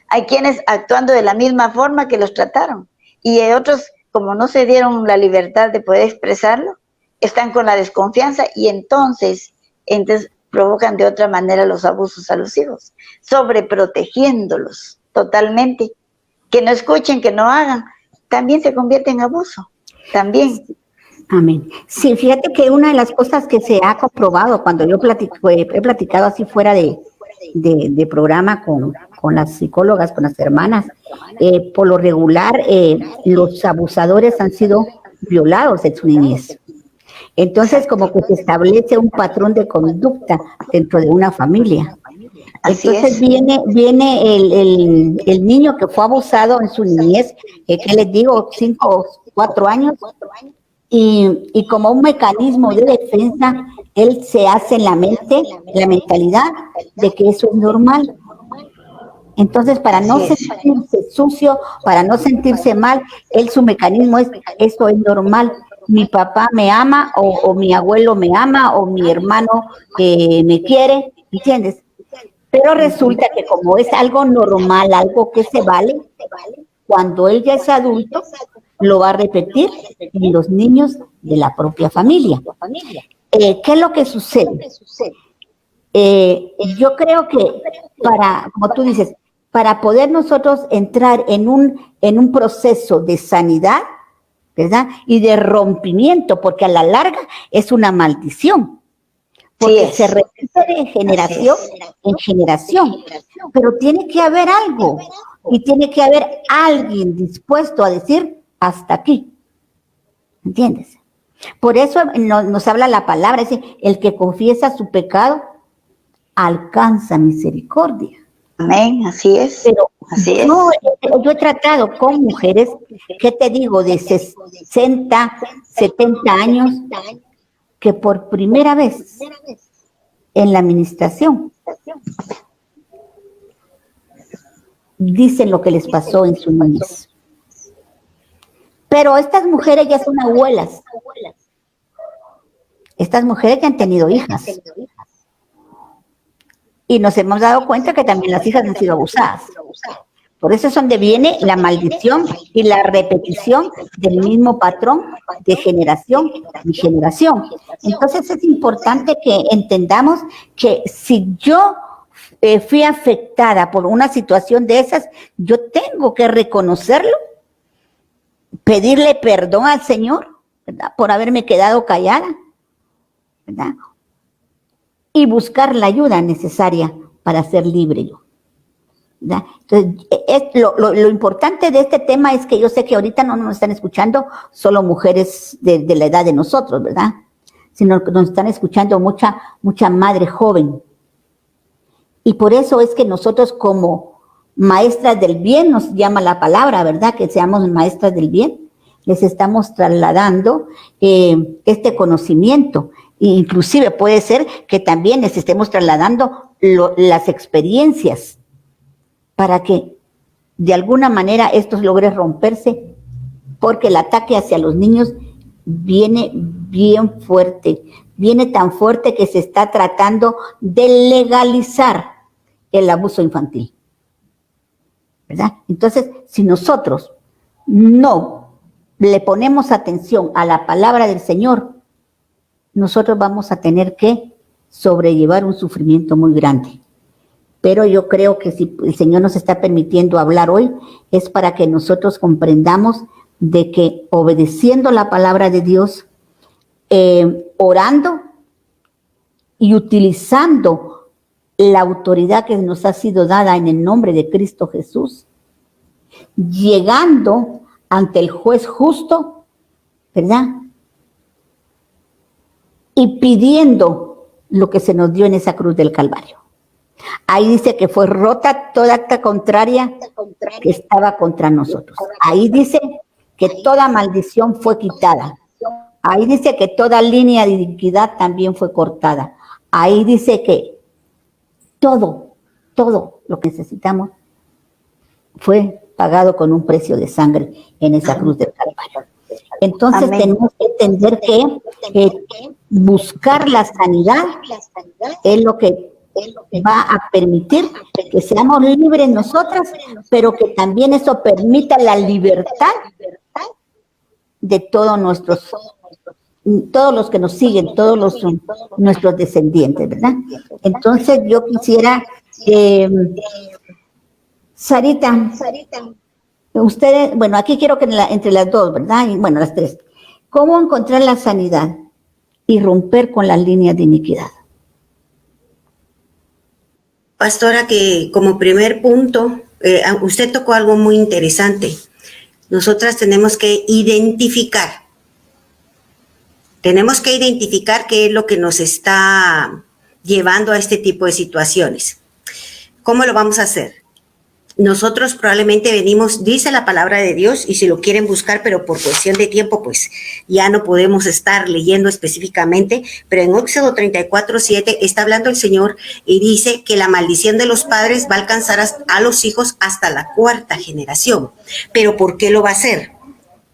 Hay quienes actuando de la misma forma que los trataron y hay otros, como no se dieron la libertad de poder expresarlo, están con la desconfianza y entonces provocan de otra manera los abusos a los hijos, sobreprotegiéndolos totalmente. Que no escuchen, que no hagan, también se convierte en abuso, también. Amén. Sí, fíjate que una de las cosas que se ha comprobado cuando yo he platicado así fuera de programa con las psicólogas, con las hermanas, por lo regular los abusadores han sido violados en su niñez. Entonces, como que se establece un patrón de conducta dentro de una familia. Así Entonces es. viene el niño que fue abusado en su niñez, ¿qué les digo? 5 o 4 años, y como un mecanismo de defensa, él se hace en la mente, la mentalidad de que eso es normal. Entonces, para no Así es. sentirse sucio, para no sentirse mal, su mecanismo es, esto es normal. Mi papá me ama, o mi abuelo me ama, o mi hermano me quiere, ¿entiendes? Pero resulta que como es algo normal, algo que se vale, cuando él ya es adulto, lo va a repetir en los niños de la propia familia. ¿Qué es lo que sucede? Yo creo que como tú dices, para poder nosotros entrar en un proceso de sanidad, ¿verdad? Y de rompimiento, porque a la larga es una maldición, porque se repite de generación en generación, pero tiene que haber algo, y tiene que haber alguien dispuesto a decir hasta aquí, ¿entiendes? Por eso nos habla la palabra, es decir, el que confiesa su pecado alcanza misericordia. Amén, así es. Pero así es. yo he tratado con mujeres, ¿qué te digo? De 60, 70 años, que por primera vez en la administración dicen lo que les pasó en su niñez. Pero estas mujeres ya son abuelas. Estas mujeres ya han tenido hijas. Y nos hemos dado cuenta que también las hijas han sido abusadas. Por eso es donde viene la maldición y la repetición del mismo patrón de generación en generación. Entonces es importante que entendamos que si yo fui afectada por una situación de esas, yo tengo que reconocerlo, pedirle perdón al Señor, ¿verdad? Por haberme quedado callada, ¿verdad? Y buscar la ayuda necesaria para ser libre yo, ¿verdad? Entonces, lo importante de este tema es que yo sé que ahorita no nos están escuchando solo mujeres de la edad de nosotros, ¿verdad? Sino que nos están escuchando mucha madre joven. Y por eso es que nosotros como maestras del bien, nos llama la palabra, ¿verdad? Que seamos maestras del bien. Les estamos trasladando este conocimiento. Inclusive puede ser que también les estemos trasladando las experiencias para que de alguna manera esto logre romperse, porque el ataque hacia los niños viene bien fuerte, viene tan fuerte que se está tratando de legalizar el abuso infantil, ¿verdad? Entonces, si nosotros no le ponemos atención a la palabra del Señor, nosotros vamos a tener que sobrellevar un sufrimiento muy grande. Pero yo creo que si el Señor nos está permitiendo hablar hoy, es para que nosotros comprendamos de que obedeciendo la palabra de Dios, orando y utilizando la autoridad que nos ha sido dada en el nombre de Cristo Jesús, llegando ante el juez justo, ¿verdad? Y pidiendo lo que se nos dio en esa cruz del Calvario. Ahí dice que fue rota toda acta contraria que estaba contra nosotros. Ahí dice que toda maldición fue quitada. Ahí dice que toda línea de iniquidad también fue cortada. Ahí dice que todo lo que necesitamos fue pagado con un precio de sangre en esa cruz del Calvario. Entonces tenemos que entender que buscar la sanidad es lo que va a permitir que seamos libres nosotras, pero que también eso permita la libertad de todos los que nos siguen, nuestros descendientes, ¿verdad? Entonces yo quisiera, Sarita, ustedes, bueno, aquí quiero que entre las dos, ¿verdad? Y bueno, las tres, ¿Cómo encontrar la sanidad y romper con las líneas de iniquidad? Pastora, que como primer punto, usted tocó algo muy interesante. Nosotras tenemos que identificar qué es lo que nos está llevando a este tipo de situaciones. ¿Cómo lo vamos a hacer? Nosotros probablemente venimos, dice la palabra de Dios, y si lo quieren buscar, pero por cuestión de tiempo, pues ya no podemos estar leyendo específicamente, pero en Éxodo 34:7 está hablando el Señor y dice que la maldición de los padres va a alcanzar a los hijos hasta la 4ª generación. ¿Pero por qué lo va a hacer?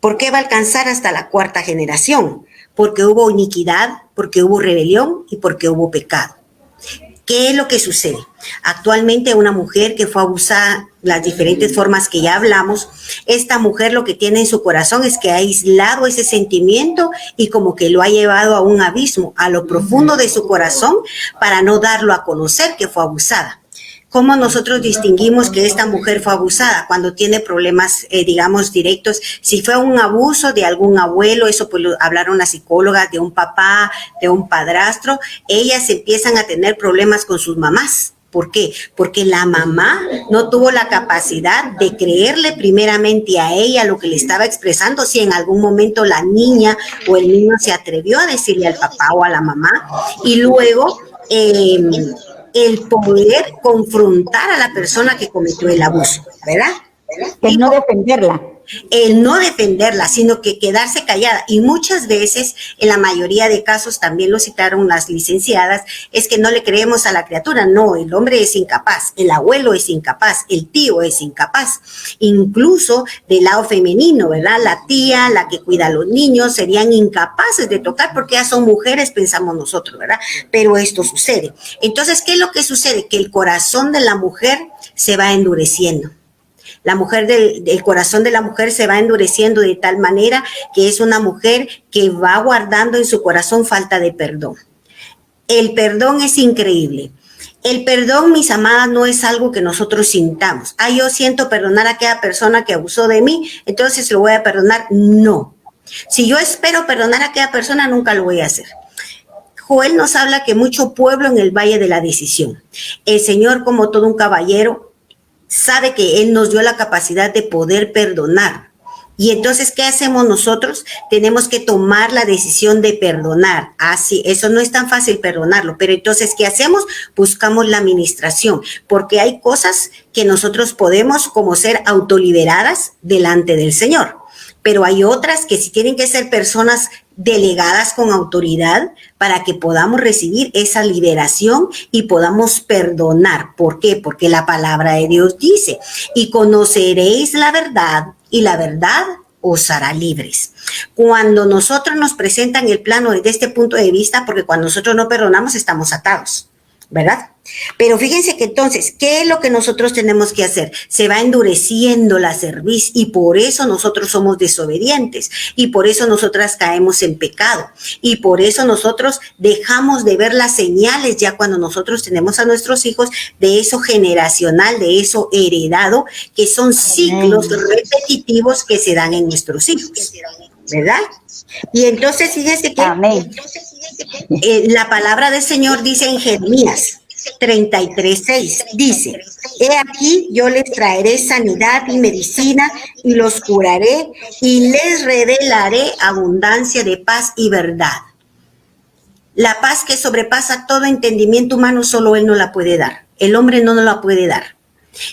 ¿Por qué va a alcanzar hasta la 4ª generación? Porque hubo iniquidad, porque hubo rebelión y porque hubo pecado. ¿Qué es lo que sucede? Actualmente una mujer que fue abusada, las diferentes formas que ya hablamos, esta mujer lo que tiene en su corazón es que ha aislado ese sentimiento y como que lo ha llevado a un abismo, a lo profundo de su corazón, para no darlo a conocer que fue abusada. ¿Cómo nosotros distinguimos que esta mujer fue abusada? Cuando tiene problemas, digamos, directos. Si fue un abuso de algún abuelo, eso pues lo hablaron las psicólogas, de un papá, de un padrastro, ellas empiezan a tener problemas con sus mamás. ¿Por qué? Porque la mamá no tuvo la capacidad de creerle primeramente a ella lo que le estaba expresando, si en algún momento la niña o el niño se atrevió a decirle al papá o a la mamá, y luego el poder confrontar a la persona que cometió el abuso, ¿verdad? El no defenderla. El no defenderla, sino que quedarse callada. Y muchas veces, en la mayoría de casos, también lo citaron las licenciadas, es que no le creemos a la criatura. No, el hombre es incapaz, el abuelo es incapaz, el tío es incapaz. Incluso del lado femenino, ¿verdad? La tía, la que cuida a los niños, serían incapaces de tocar porque ya son mujeres, pensamos nosotros, ¿verdad? Pero esto sucede. Entonces, ¿qué es lo que sucede? Que el corazón de la mujer se va endureciendo. El corazón de la mujer se va endureciendo de tal manera que es una mujer que va guardando en su corazón falta de perdón. El perdón es increíble. El perdón, mis amadas, no es algo que nosotros sintamos. Yo siento perdonar a aquella persona que abusó de mí, entonces lo voy a perdonar. No. Si yo espero perdonar a aquella persona, nunca lo voy a hacer. Joel nos habla que mucho pueblo en el valle de la decisión. El Señor, como todo un caballero, sabe que Él nos dio la capacidad de poder perdonar. Y entonces, ¿qué hacemos nosotros? Tenemos que tomar la decisión de perdonar. Sí, eso no es tan fácil perdonarlo, pero entonces, ¿qué hacemos? Buscamos la administración, porque hay cosas que nosotros podemos como ser autoliberadas delante del Señor. Pero hay otras que sí tienen que ser personas delegadas con autoridad para que podamos recibir esa liberación y podamos perdonar. ¿Por qué? Porque la palabra de Dios dice, y conoceréis la verdad, y la verdad os hará libres. Cuando nosotros nos presentan el plano desde este punto de vista, porque cuando nosotros no perdonamos estamos atados, ¿verdad? Pero fíjense que entonces, ¿qué es lo que nosotros tenemos que hacer? Se va endureciendo la cerviz y por eso nosotros somos desobedientes y por eso nosotras caemos en pecado y por eso nosotros dejamos de ver las señales ya cuando nosotros tenemos a nuestros hijos de eso generacional, de eso heredado, que son ciclos repetitivos que se dan en nuestros hijos, ¿verdad? Y entonces fíjense que la palabra del Señor dice en Jeremías 33:6, dice, he aquí yo les traeré sanidad y medicina y los curaré y les revelaré abundancia de paz y verdad. La paz que sobrepasa todo entendimiento humano, solo Él no la puede dar. El hombre no nos la puede dar.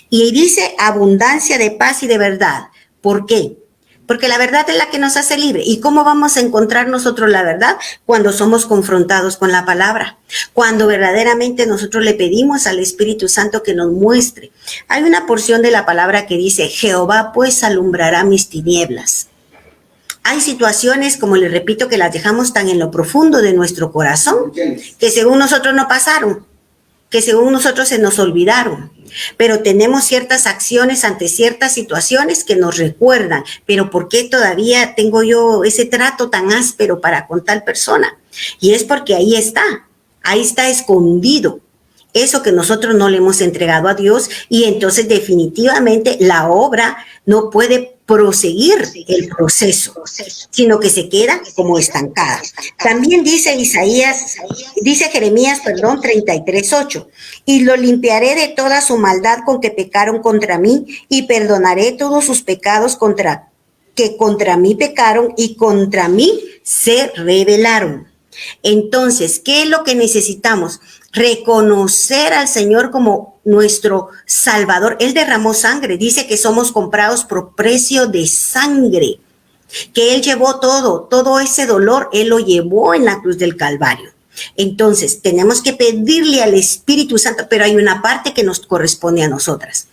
Y dice abundancia de paz y de verdad. ¿Por qué? Porque la verdad es la que nos hace libre. ¿Y cómo vamos a encontrar nosotros la verdad? Cuando somos confrontados con la palabra. Cuando verdaderamente nosotros le pedimos al Espíritu Santo que nos muestre. Hay una porción de la palabra que dice, Jehová pues alumbrará mis tinieblas. Hay situaciones, como les repito, que las dejamos tan en lo profundo de nuestro corazón, que según nosotros no pasaron, que según nosotros se nos olvidaron. Pero tenemos ciertas acciones ante ciertas situaciones que nos recuerdan, pero ¿por qué todavía tengo yo ese trato tan áspero para con tal persona? Y es porque ahí está escondido eso que nosotros no le hemos entregado a Dios, y entonces definitivamente la obra no puede proseguir el proceso, sino que se queda como estancada. También dice Jeremías 33:8, y lo limpiaré de toda su maldad con que pecaron contra mí, y perdonaré todos sus pecados que contra mí pecaron y contra mí se rebelaron. Entonces, ¿qué es lo que necesitamos? Reconocer al Señor como nuestro Salvador. Él derramó sangre, dice que somos comprados por precio de sangre, que Él llevó todo ese dolor, Él lo llevó en la cruz del Calvario. Entonces, tenemos que pedirle al Espíritu Santo, pero hay una parte que nos corresponde a nosotras: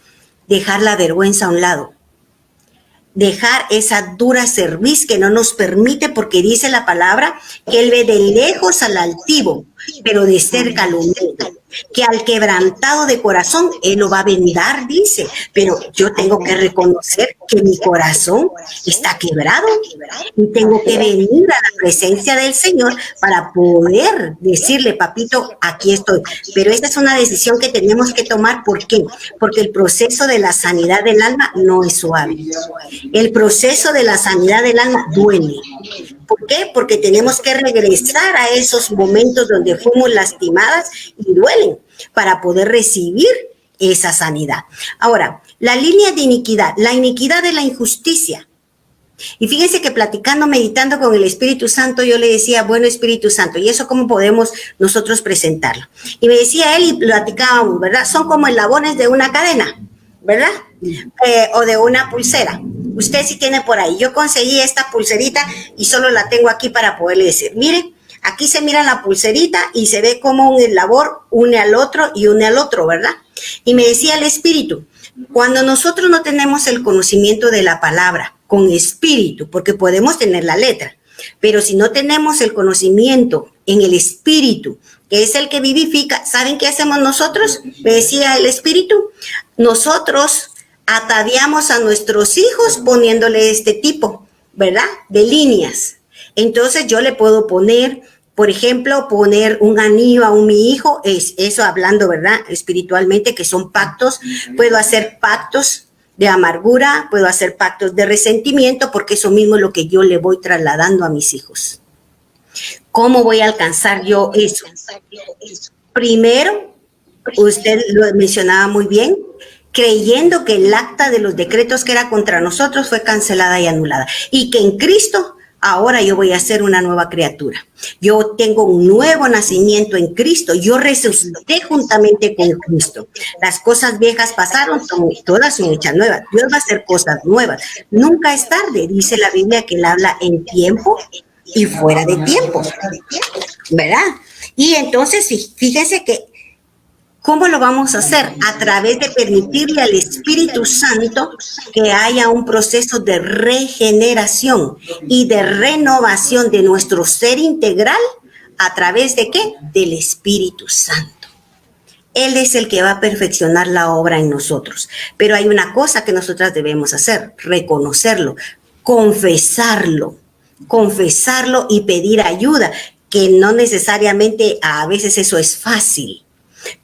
dejar la vergüenza a un lado. Dejar esa dura cerviz que no nos permite, porque dice la palabra que Él ve de lejos al altivo, pero de cerca al humilde, que al quebrantado de corazón Él lo va a vendar, dice. Pero yo tengo que reconocer que mi corazón está quebrado y tengo que venir a la presencia del Señor para poder decirle: papito, aquí estoy. Pero esta es una decisión que tenemos que tomar. ¿Por qué? Porque el proceso de la sanidad del alma no es suave. El proceso de la sanidad del alma duele. ¿Por qué? Porque tenemos que regresar a esos momentos donde fuimos lastimadas y duelen para poder recibir esa sanidad. Ahora, la línea de iniquidad, la iniquidad de la injusticia. Y fíjense que platicando, meditando con el Espíritu Santo, yo le decía: bueno, Espíritu Santo, ¿y eso cómo podemos nosotros presentarlo? Y me decía él, y platicábamos, ¿verdad? Son como eslabones de una cadena, ¿verdad? O de una pulsera. Usted sí tiene por ahí. Yo conseguí esta pulserita y solo la tengo aquí para poderle decir: mire, aquí se mira la pulserita y se ve como un eslabón une al otro y une al otro, ¿verdad? Y me decía el Espíritu: cuando nosotros no tenemos el conocimiento de la palabra con espíritu, porque podemos tener la letra, pero si no tenemos el conocimiento en el Espíritu, que es el que vivifica, ¿saben qué hacemos nosotros? Me decía el Espíritu: nosotros ataviamos a nuestros hijos poniéndole este tipo, ¿verdad?, de líneas. Entonces yo le puedo poner, por ejemplo, poner un anillo a mi hijo, eso hablando, ¿verdad?, espiritualmente, que son pactos. Puedo hacer pactos de amargura, puedo hacer pactos de resentimiento, porque eso mismo es lo que yo le voy trasladando a mis hijos. ¿Cómo voy a alcanzar yo eso? Primero, usted lo mencionaba muy bien, creyendo que el acta de los decretos que era contra nosotros fue cancelada y anulada, y que en Cristo ahora yo voy a ser una nueva criatura. Yo tengo un nuevo nacimiento en Cristo. Yo resucité juntamente con Cristo. Las cosas viejas pasaron, todas son hechas nuevas. Dios va a hacer cosas nuevas. Nunca es tarde, dice la Biblia, que Él habla en tiempo y fuera de tiempo, ¿verdad? Y entonces, fíjense que ¿cómo lo vamos a hacer? A través de permitirle al Espíritu Santo que haya un proceso de regeneración y de renovación de nuestro ser integral. ¿A través de qué? Del Espíritu Santo. Él es el que va a perfeccionar la obra en nosotros. Pero hay una cosa que nosotras debemos hacer: reconocerlo, confesarlo y pedir ayuda, que no necesariamente a veces eso es fácil.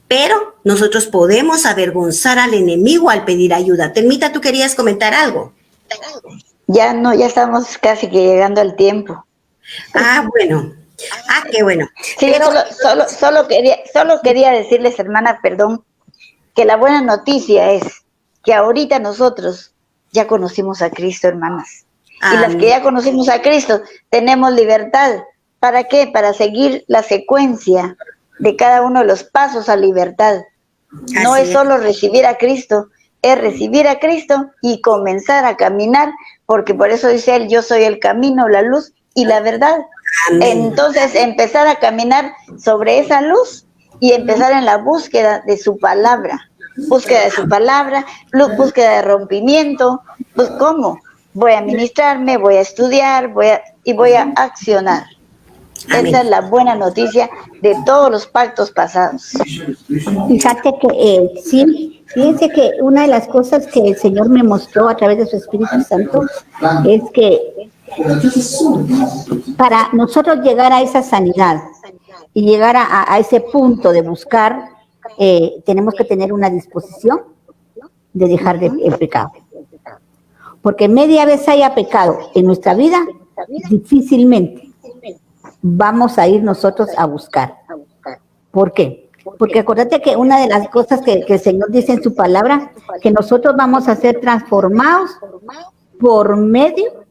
Pero nosotros podemos avergonzar al enemigo al pedir ayuda. Telmita, ¿tú querías comentar algo? Ya no, ya estamos casi que llegando al tiempo. Ah, bueno. Ah, qué bueno. Sí, pero solo quería decirles, hermana, perdón, que la buena noticia es que ahorita nosotros ya conocimos a Cristo, hermanas. Y las que ya conocimos a Cristo tenemos libertad. ¿Para qué? Para seguir la secuencia de cada uno de los pasos a libertad. No es solo recibir a Cristo, es recibir a Cristo y comenzar a caminar, porque por eso dice Él: yo soy el camino, la luz y la verdad. Amén. Entonces, empezar a caminar sobre esa luz y empezar en la búsqueda de su palabra. Búsqueda de su palabra, búsqueda de rompimiento. Pues, ¿cómo? Voy a ministrarme, voy a estudiar, voy a accionar. Amén. Esa es la buena noticia de todos los pactos pasados. Fíjate que sí, fíjense que una de las cosas que el Señor me mostró a través de su Espíritu Santo es que para nosotros llegar a esa sanidad y llegar a ese punto de buscar tenemos que tener una disposición de dejar el pecado. Porque media vez haya pecado en nuestra vida, difícilmente vamos a ir nosotros a buscar. ¿Por qué? Porque acuérdate que una de las cosas que el Señor dice en su palabra, que nosotros vamos a ser transformados por medio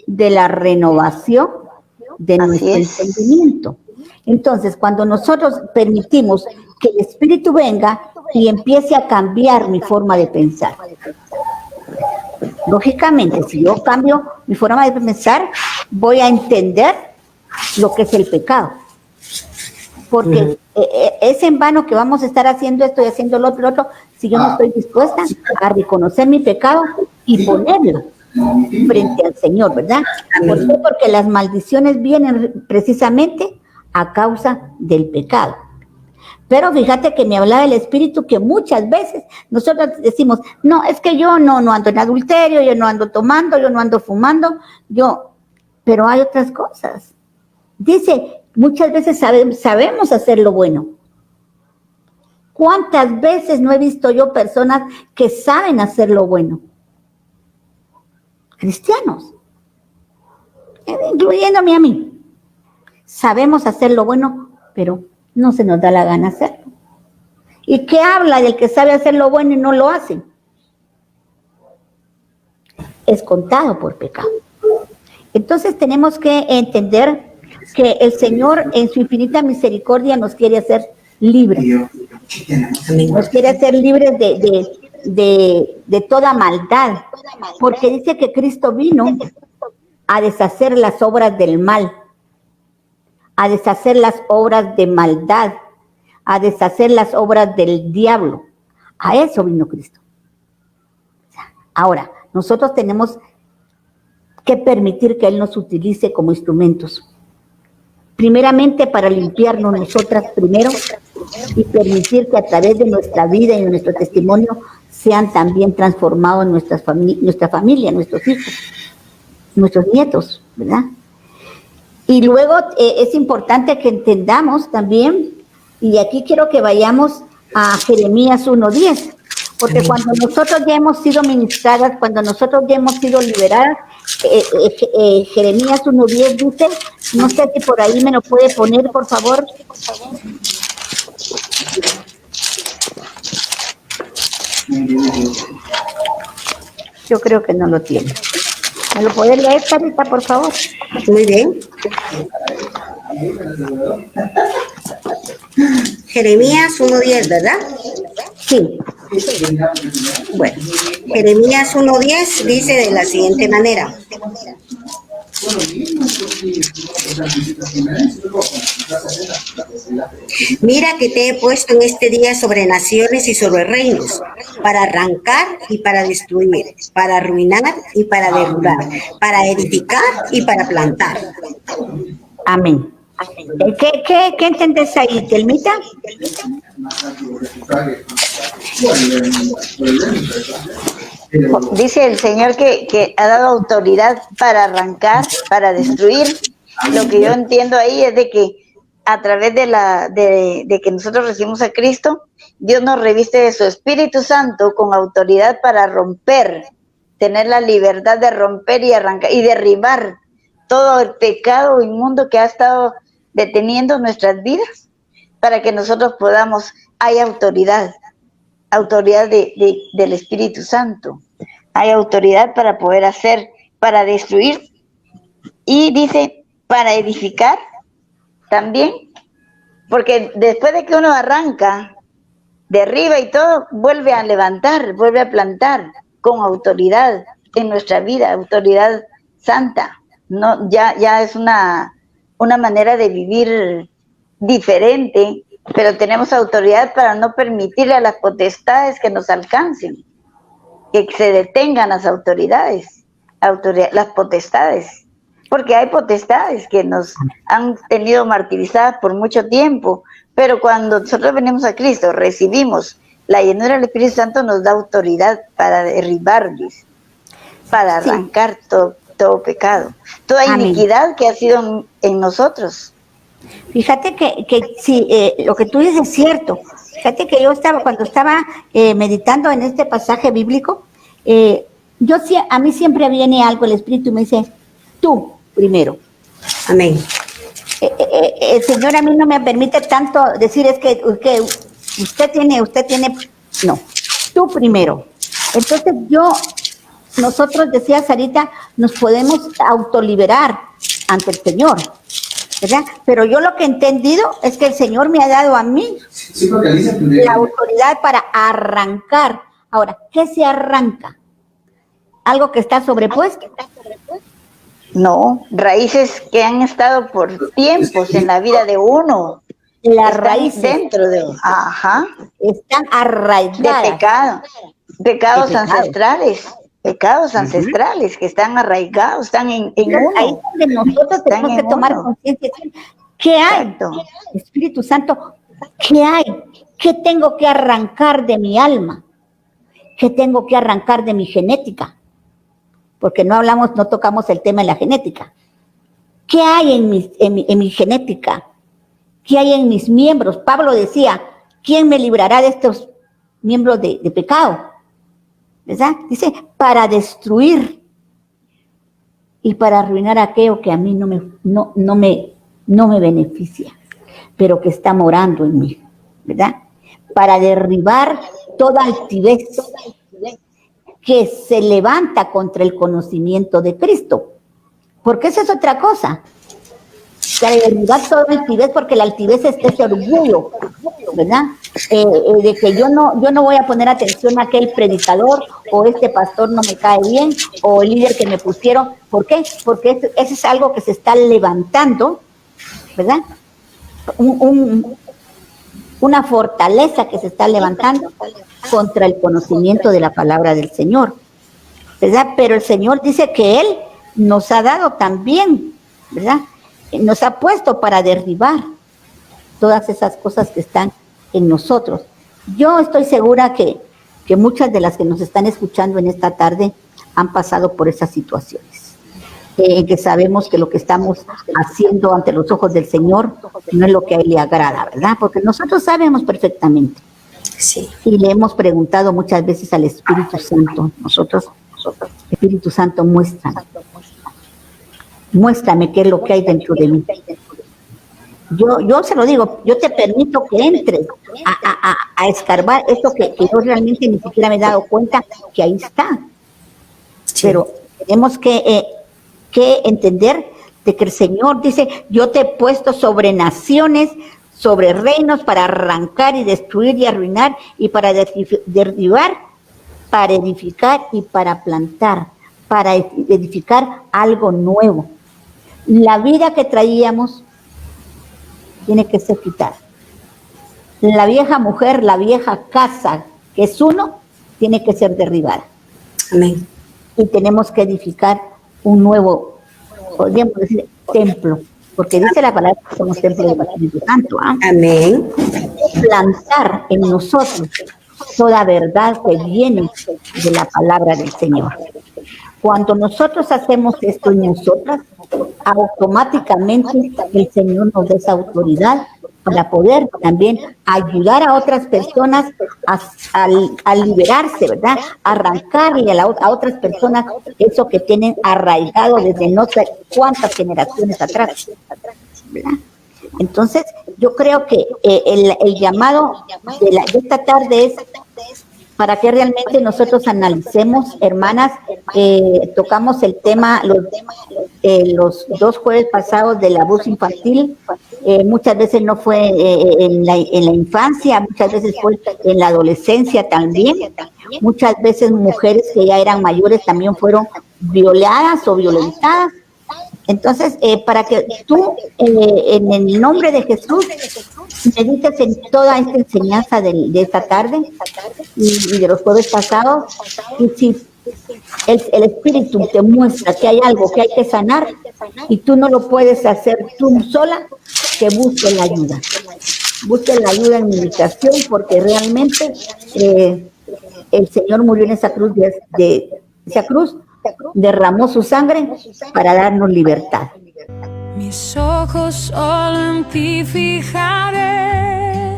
de la renovación de nuestro entendimiento. Entonces, cuando nosotros permitimos que el Espíritu venga y empiece a cambiar mi forma de pensar. Lógicamente, si yo cambio mi forma de pensar, voy a entender lo que es el pecado. Porque es en vano que vamos a estar haciendo esto y haciendo lo otro, si yo no estoy dispuesta a reconocer mi pecado y ponerlo frente al Señor, ¿verdad? ¿Por qué? Porque las maldiciones vienen precisamente a causa del pecado. Pero fíjate que me hablaba el Espíritu que muchas veces nosotros decimos, no, es que yo no ando en adulterio, yo no ando tomando, yo no ando fumando, pero hay otras cosas. Dice, muchas veces sabemos hacer lo bueno. ¿Cuántas veces no he visto yo personas que saben hacer lo bueno? Cristianos, incluyéndome a mí. Sabemos hacer lo bueno, pero no se nos da la gana hacerlo. ¿Y qué habla del que sabe hacer lo bueno y no lo hace? Es contado por pecado. Entonces tenemos que entender que el Señor en su infinita misericordia nos quiere hacer libres. Nos quiere hacer libres de toda maldad. Porque dice que Cristo vino a deshacer las obras del mal, a deshacer las obras de maldad, a deshacer las obras del diablo. A eso vino Cristo. Ahora, nosotros tenemos que permitir que Él nos utilice como instrumentos. Primeramente para limpiarnos nosotras primero y permitir que a través de nuestra vida y de nuestro testimonio sean también transformados nuestra familia, nuestros hijos, nuestros nietos, ¿verdad? Y luego es importante que entendamos también, y aquí quiero que vayamos a Jeremías 1:10, porque cuando nosotros ya hemos sido ministradas, cuando nosotros ya hemos sido liberadas, Jeremías 1:10 dice, no sé si por ahí me lo puede poner, por favor. Yo creo que no lo tiene. ¿Me lo puede leer, Carita, por favor? Muy bien. Jeremías 1:10, ¿verdad? Sí. Bueno, Jeremías 1:10 dice de la siguiente manera. Mira que te he puesto en este día sobre naciones y sobre reinos, para arrancar y para destruir, para arruinar y para derrubar, para edificar y para plantar. Amén. ¿Qué entendés ahí, Telmita? Dice el Señor que ha dado autoridad para arrancar, para destruir. Lo que yo entiendo ahí es de que a través de que nosotros recibimos a Cristo, Dios nos reviste de su Espíritu Santo con autoridad para romper, tener la libertad de romper y arrancar y derribar todo el pecado inmundo que ha estado deteniendo nuestras vidas, para que nosotros podamos, hay autoridad del Espíritu Santo, hay autoridad para poder hacer, para destruir, y dice, para edificar también, porque después de que uno arranca, derriba y todo, vuelve a levantar, vuelve a plantar con autoridad en nuestra vida, autoridad santa. No, ya es una manera de vivir diferente, pero tenemos autoridad para no permitirle a las potestades que nos alcancen, que se detengan las autoridades, las potestades, porque hay potestades que nos han tenido martirizadas por mucho tiempo, pero cuando nosotros venimos a Cristo, recibimos la llenura del Espíritu Santo, nos da autoridad para derribarles, para arrancar todo pecado, toda iniquidad que ha sido en nosotros. Fíjate que sí, lo que tú dices es cierto, Fíjate que cuando estaba meditando en este pasaje bíblico, a mí siempre viene algo, el Espíritu me dice, tú primero. Amén. El Señor a mí no me permite tanto decir es que usted tiene, no, tú primero. Entonces nosotros, decía Sarita, nos podemos autoliberar ante el Señor, ¿verdad? Pero yo lo que he entendido es que el Señor me ha dado a mí la autoridad para arrancar. Ahora, ¿qué se arranca? ¿Algo que está sobrepuesto? No, raíces que han estado por tiempos en la vida de uno. Las raíces dentro de uno. Ajá. Están arraigadas. De pecado. Pecados De pecado. ancestrales. Pecados ancestrales que están arraigados, están en uno. Ahí es donde nosotros tenemos que tomar conciencia. ¿Qué hay? Exacto. Espíritu Santo, ¿qué hay? ¿Qué tengo que arrancar de mi alma? ¿Qué tengo que arrancar de mi genética? Porque no tocamos el tema de la genética. ¿Qué hay en mi genética? ¿Qué hay en mis miembros? Pablo decía, ¿quién me librará de estos miembros de pecado? ¿Verdad? Dice, para destruir y para arruinar aquello que a mí no me beneficia, pero que está morando en mí, ¿verdad? Para derribar toda altivez que se levanta contra el conocimiento de Cristo. Porque esa es otra cosa. Para derribar toda altivez, porque la altivez es ese orgullo, ¿verdad? De que yo no voy a poner atención a aquel predicador, o este pastor no me cae bien, o el líder que me pusieron. ¿Por qué? Porque eso es algo que se está levantando, ¿verdad? Una fortaleza que se está levantando contra el conocimiento de la palabra del Señor, ¿verdad? Pero el Señor dice que Él nos ha dado también, ¿verdad? Nos ha puesto para derribar todas esas cosas que están en nosotros. Yo estoy segura que muchas de las que nos están escuchando en esta tarde han pasado por esas situaciones. Que sabemos que lo que estamos haciendo ante los ojos del Señor no es lo que a Él le agrada, ¿verdad? Porque nosotros sabemos perfectamente. Sí. Y le hemos preguntado muchas veces al Espíritu Santo, nosotros, Espíritu Santo, muéstrame qué es lo que hay dentro de mí. Yo se lo digo, yo te permito que entres a escarbar esto que yo realmente ni siquiera me he dado cuenta que ahí está. Sí. Pero tenemos que entender de que el Señor dice, yo te he puesto sobre naciones, sobre reinos para arrancar y destruir y arruinar y para derribar, para edificar y para plantar, para edificar algo nuevo. La vida que traíamos tiene que ser quitada. La vieja mujer, la vieja casa que es uno, tiene que ser derribada. Amén. Y tenemos que edificar un nuevo, podríamos decir, templo, porque dice la palabra que somos templo del Espíritu Santo. ¿Eh? Amén. Plantar en nosotros toda verdad que viene de la palabra del Señor. Cuando nosotros hacemos esto en nosotras, automáticamente el Señor nos da esa autoridad para poder también ayudar a otras personas a liberarse, ¿verdad? Arrancarle a otras personas eso que tienen arraigado desde no sé cuántas generaciones atrás, ¿verdad? Entonces, yo creo que el llamado de esta tarde es para que realmente nosotros analicemos, hermanas, tocamos el tema los 2 jueves pasados del abuso infantil. Muchas veces no fue en la infancia, muchas veces fue en la adolescencia también. Muchas veces mujeres que ya eran mayores también fueron violadas o violentadas. Entonces, para que tú, en el nombre de Jesús, medites en toda esta enseñanza de esta tarde y de los jueves pasados, y si el Espíritu te muestra que hay algo que hay que sanar y tú no lo puedes hacer tú sola, que busques la ayuda. Busques la ayuda en meditación, porque realmente el Señor murió en esa cruz, esa cruz derramó su sangre para darnos libertad. Mis ojos solo en ti fijaré,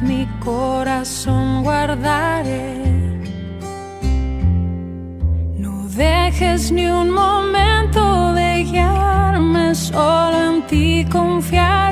mi corazón guardaré. No dejes ni un momento de guiarme, solo en ti confiar.